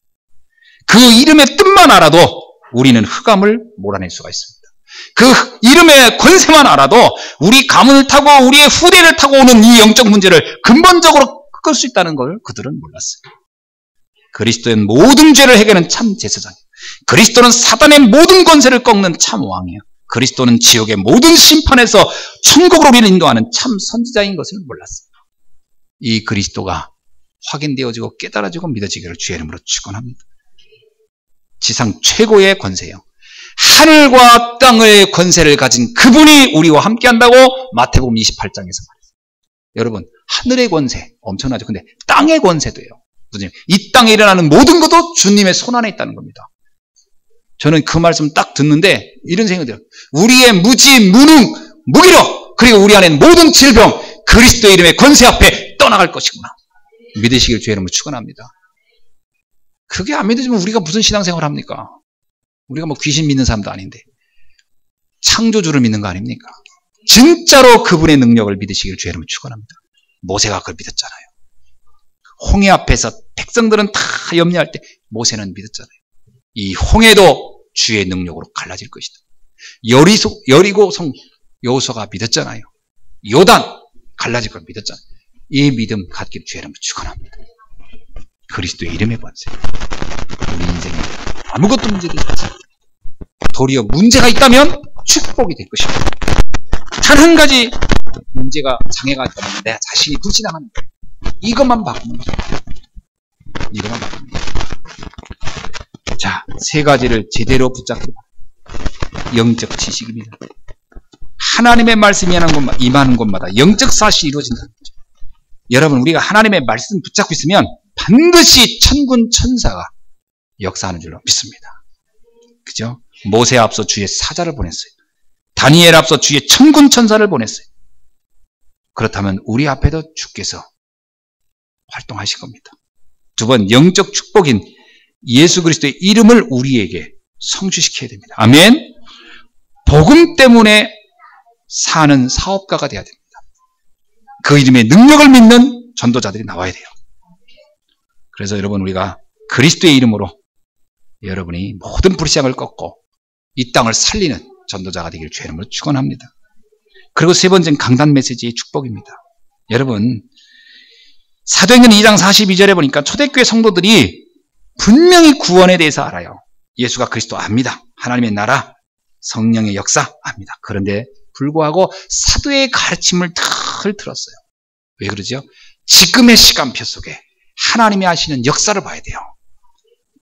그 이름의 뜻만 알아도 우리는 흑암을 몰아낼 수가 있습니다. 그 이름의 권세만 알아도 우리 가문을 타고 우리의 후대를 타고 오는 이 영적 문제를 근본적으로 끌 수 있다는 걸 그들은 몰랐어요. 그리스도는 모든 죄를 해결하는 참 제사장이에요. 그리스도는 사단의 모든 권세를 꺾는 참 왕이에요. 그리스도는 지옥의 모든 심판에서 천국으로 우리를 인도하는 참 선지자인 것을 몰랐어요. 이 그리스도가 확인되어지고 깨달아지고 믿어지기를 주의 이름으로 축원합니다. 지상 최고의 권세요. 하늘과 땅의 권세를 가진 그분이 우리와 함께 한다고 마태복음 28장에서 말했어요. 여러분, 하늘의 권세 엄청나죠. 근데 땅의 권세도 해요. 이 땅에 일어나는 모든 것도 주님의 손 안에 있다는 겁니다. 저는 그 말씀 딱 듣는데 이런 생각이 들어요. 우리의 무지, 무능, 무기력, 그리고 우리 안에 모든 질병, 그리스도의 이름의 권세 앞에 떠나갈 것이구나. 믿으시길 주의 이름으로 축원합니다. 그게 안 믿어지면 우리가 무슨 신앙생활을 합니까? 우리가 뭐 귀신 믿는 사람도 아닌데 창조주를 믿는 거 아닙니까? 진짜로 그분의 능력을 믿으시길 주의 이름으로 축원합니다. 모세가 그걸 믿었잖아요. 홍해 앞에서 백성들은 다 염려할 때 모세는 믿었잖아요. 이 홍해도 주의 능력으로 갈라질 것이다. 여리고 성 여호수아가 믿었잖아요. 요단 갈라질 걸 믿었잖아요. 이 믿음 갖기를 주의 이름으로 축원합니다. 그리스도의 이름의 권세. 우리 인생에 아무것도 문제되지 않습니다. 도리어 문제가 있다면 축복이 될 것입니다. 단 한 가지 문제가 장애가 있다면 내 자신이 불신앙하는 거예요. 이것만 바꾸면 돼요. 이것만 바꾸면 돼요. 자, 세 가지를 제대로 붙잡고 영적 지식입니다. 하나님의 말씀이 임하는 곳마다 영적 사실이 이루어진다는 거죠. 여러분, 우리가 하나님의 말씀 붙잡고 있으면 반드시 천군 천사가 역사하는 줄로 믿습니다. 그죠? 모세 앞서 주의 사자를 보냈어요. 다니엘 앞서 주의 천군 천사를 보냈어요. 그렇다면 우리 앞에도 주께서 활동하실 겁니다. 두 번, 영적 축복인 예수 그리스도의 이름을 우리에게 성취시켜야 됩니다. 아멘. 복음 때문에 사는 사업가가 되어야 됩니다. 그 이름의 능력을 믿는 전도자들이 나와야 돼요. 그래서 여러분, 우리가 그리스도의 이름으로 여러분이 모든 불신앙을 꺾고 이 땅을 살리는 전도자가 되기를 주의 이름으로 축원합니다. 그리고 세 번째는 강단 메시지의 축복입니다. 여러분, 사도행전 2장 42절에 보니까 초대교회 성도들이 분명히 구원에 대해서 알아요. 예수가 그리스도 압니다. 하나님의 나라, 성령의 역사 압니다. 그런데 불구하고 사도의 가르침을 늘 들었어요. 왜 그러죠? 지금의 시간표 속에 하나님이 하시는 역사를 봐야 돼요.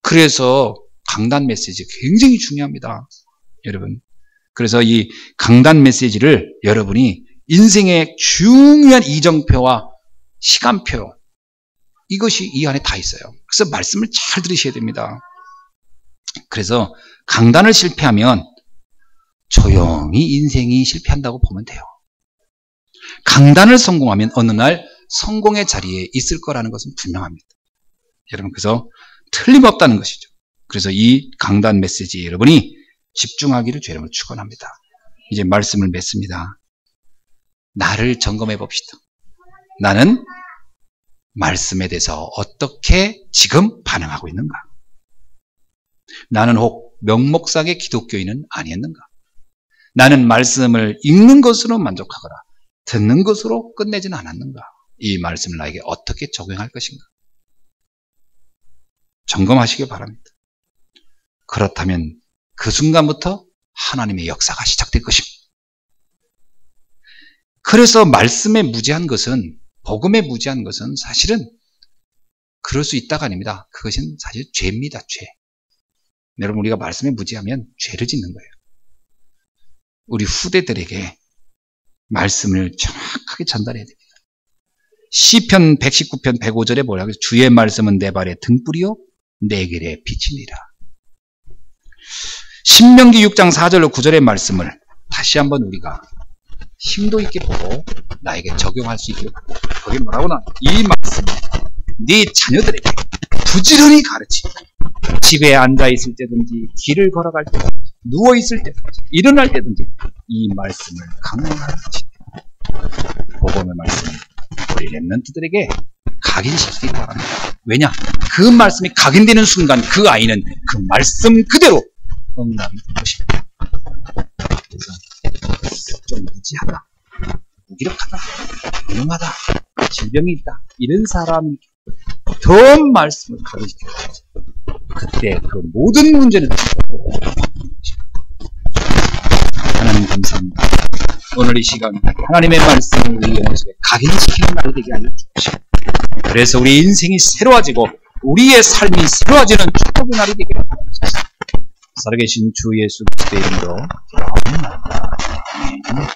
그래서 강단 메시지 굉장히 중요합니다. 여러분, 그래서 이 강단 메시지를 여러분이 인생의 중요한 이정표와 시간표, 이것이 이 안에 다 있어요. 그래서 말씀을 잘 들으셔야 됩니다. 그래서 강단을 실패하면 조용히 인생이 실패한다고 보면 돼요. 강단을 성공하면 어느 날 성공의 자리에 있을 거라는 것은 분명합니다. 여러분, 그래서 틀림없다는 것이죠. 그래서 이 강단 메시지에 여러분이 집중하기를 주의 이름으로 축원합니다. 이제 말씀을 맺습니다. 나를 점검해 봅시다. 나는 말씀에 대해서 어떻게 지금 반응하고 있는가? 나는 혹 명목상의 기독교인은 아니었는가? 나는 말씀을 읽는 것으로 만족하거나 듣는 것으로 끝내지는 않았는가? 이 말씀을 나에게 어떻게 적용할 것인가? 점검하시길 바랍니다. 그렇다면 그 순간부터 하나님의 역사가 시작될 것입니다. 그래서 말씀에 무지한 것은, 복음에 무지한 것은 사실은 그럴 수 있다가 아닙니다. 그것은 사실 죄입니다. 죄. 여러분, 우리가 말씀에 무지하면 죄를 짓는 거예요. 우리 후대들에게 말씀을 정확하게 전달해야 됩니다. 시편 119편 105절에 뭐라고 해서 주의 말씀은 내 발의 등불이요 내 길의 빛이니라. 신명기 6장 4절로 9절의 말씀을 다시 한번 우리가 심도 있게 보고 나에게 적용할 수 있기를 바랍니다. 거기 뭐라고 나와요? 이 말씀을 네 자녀들에게 부지런히 가르치고 집에 앉아있을 때든지 길을 걸어갈 때든지 누워있을 때든지 일어날 때든지 이 말씀을 강론하는지 복음의 말씀을 우리 렘넌트들에게 각인시키기 바랍니다. 왜냐? 그 말씀이 각인되는 순간 그 아이는 그 말씀 그대로 응답이 될 것입니다. 그래서 좀 무지하다, 무기력하다, 무능하다, 질병이 있다 이런 사람이 더 말씀을 각인시켜야 되죠. 그때 그 모든 문제는 하나님 감사합니다. 오늘 이 시간 하나님의 말씀을 우리 영혼 속에 각인시키는 날이 되게 하여 주십시오. 그래서 우리 인생이 새로워지고 우리의 삶이 새로워지는 축복의 날이 되게 하여 주십시오. 살아계신 주 예수 그리스도의 이름으로 기도합니다. 아멘.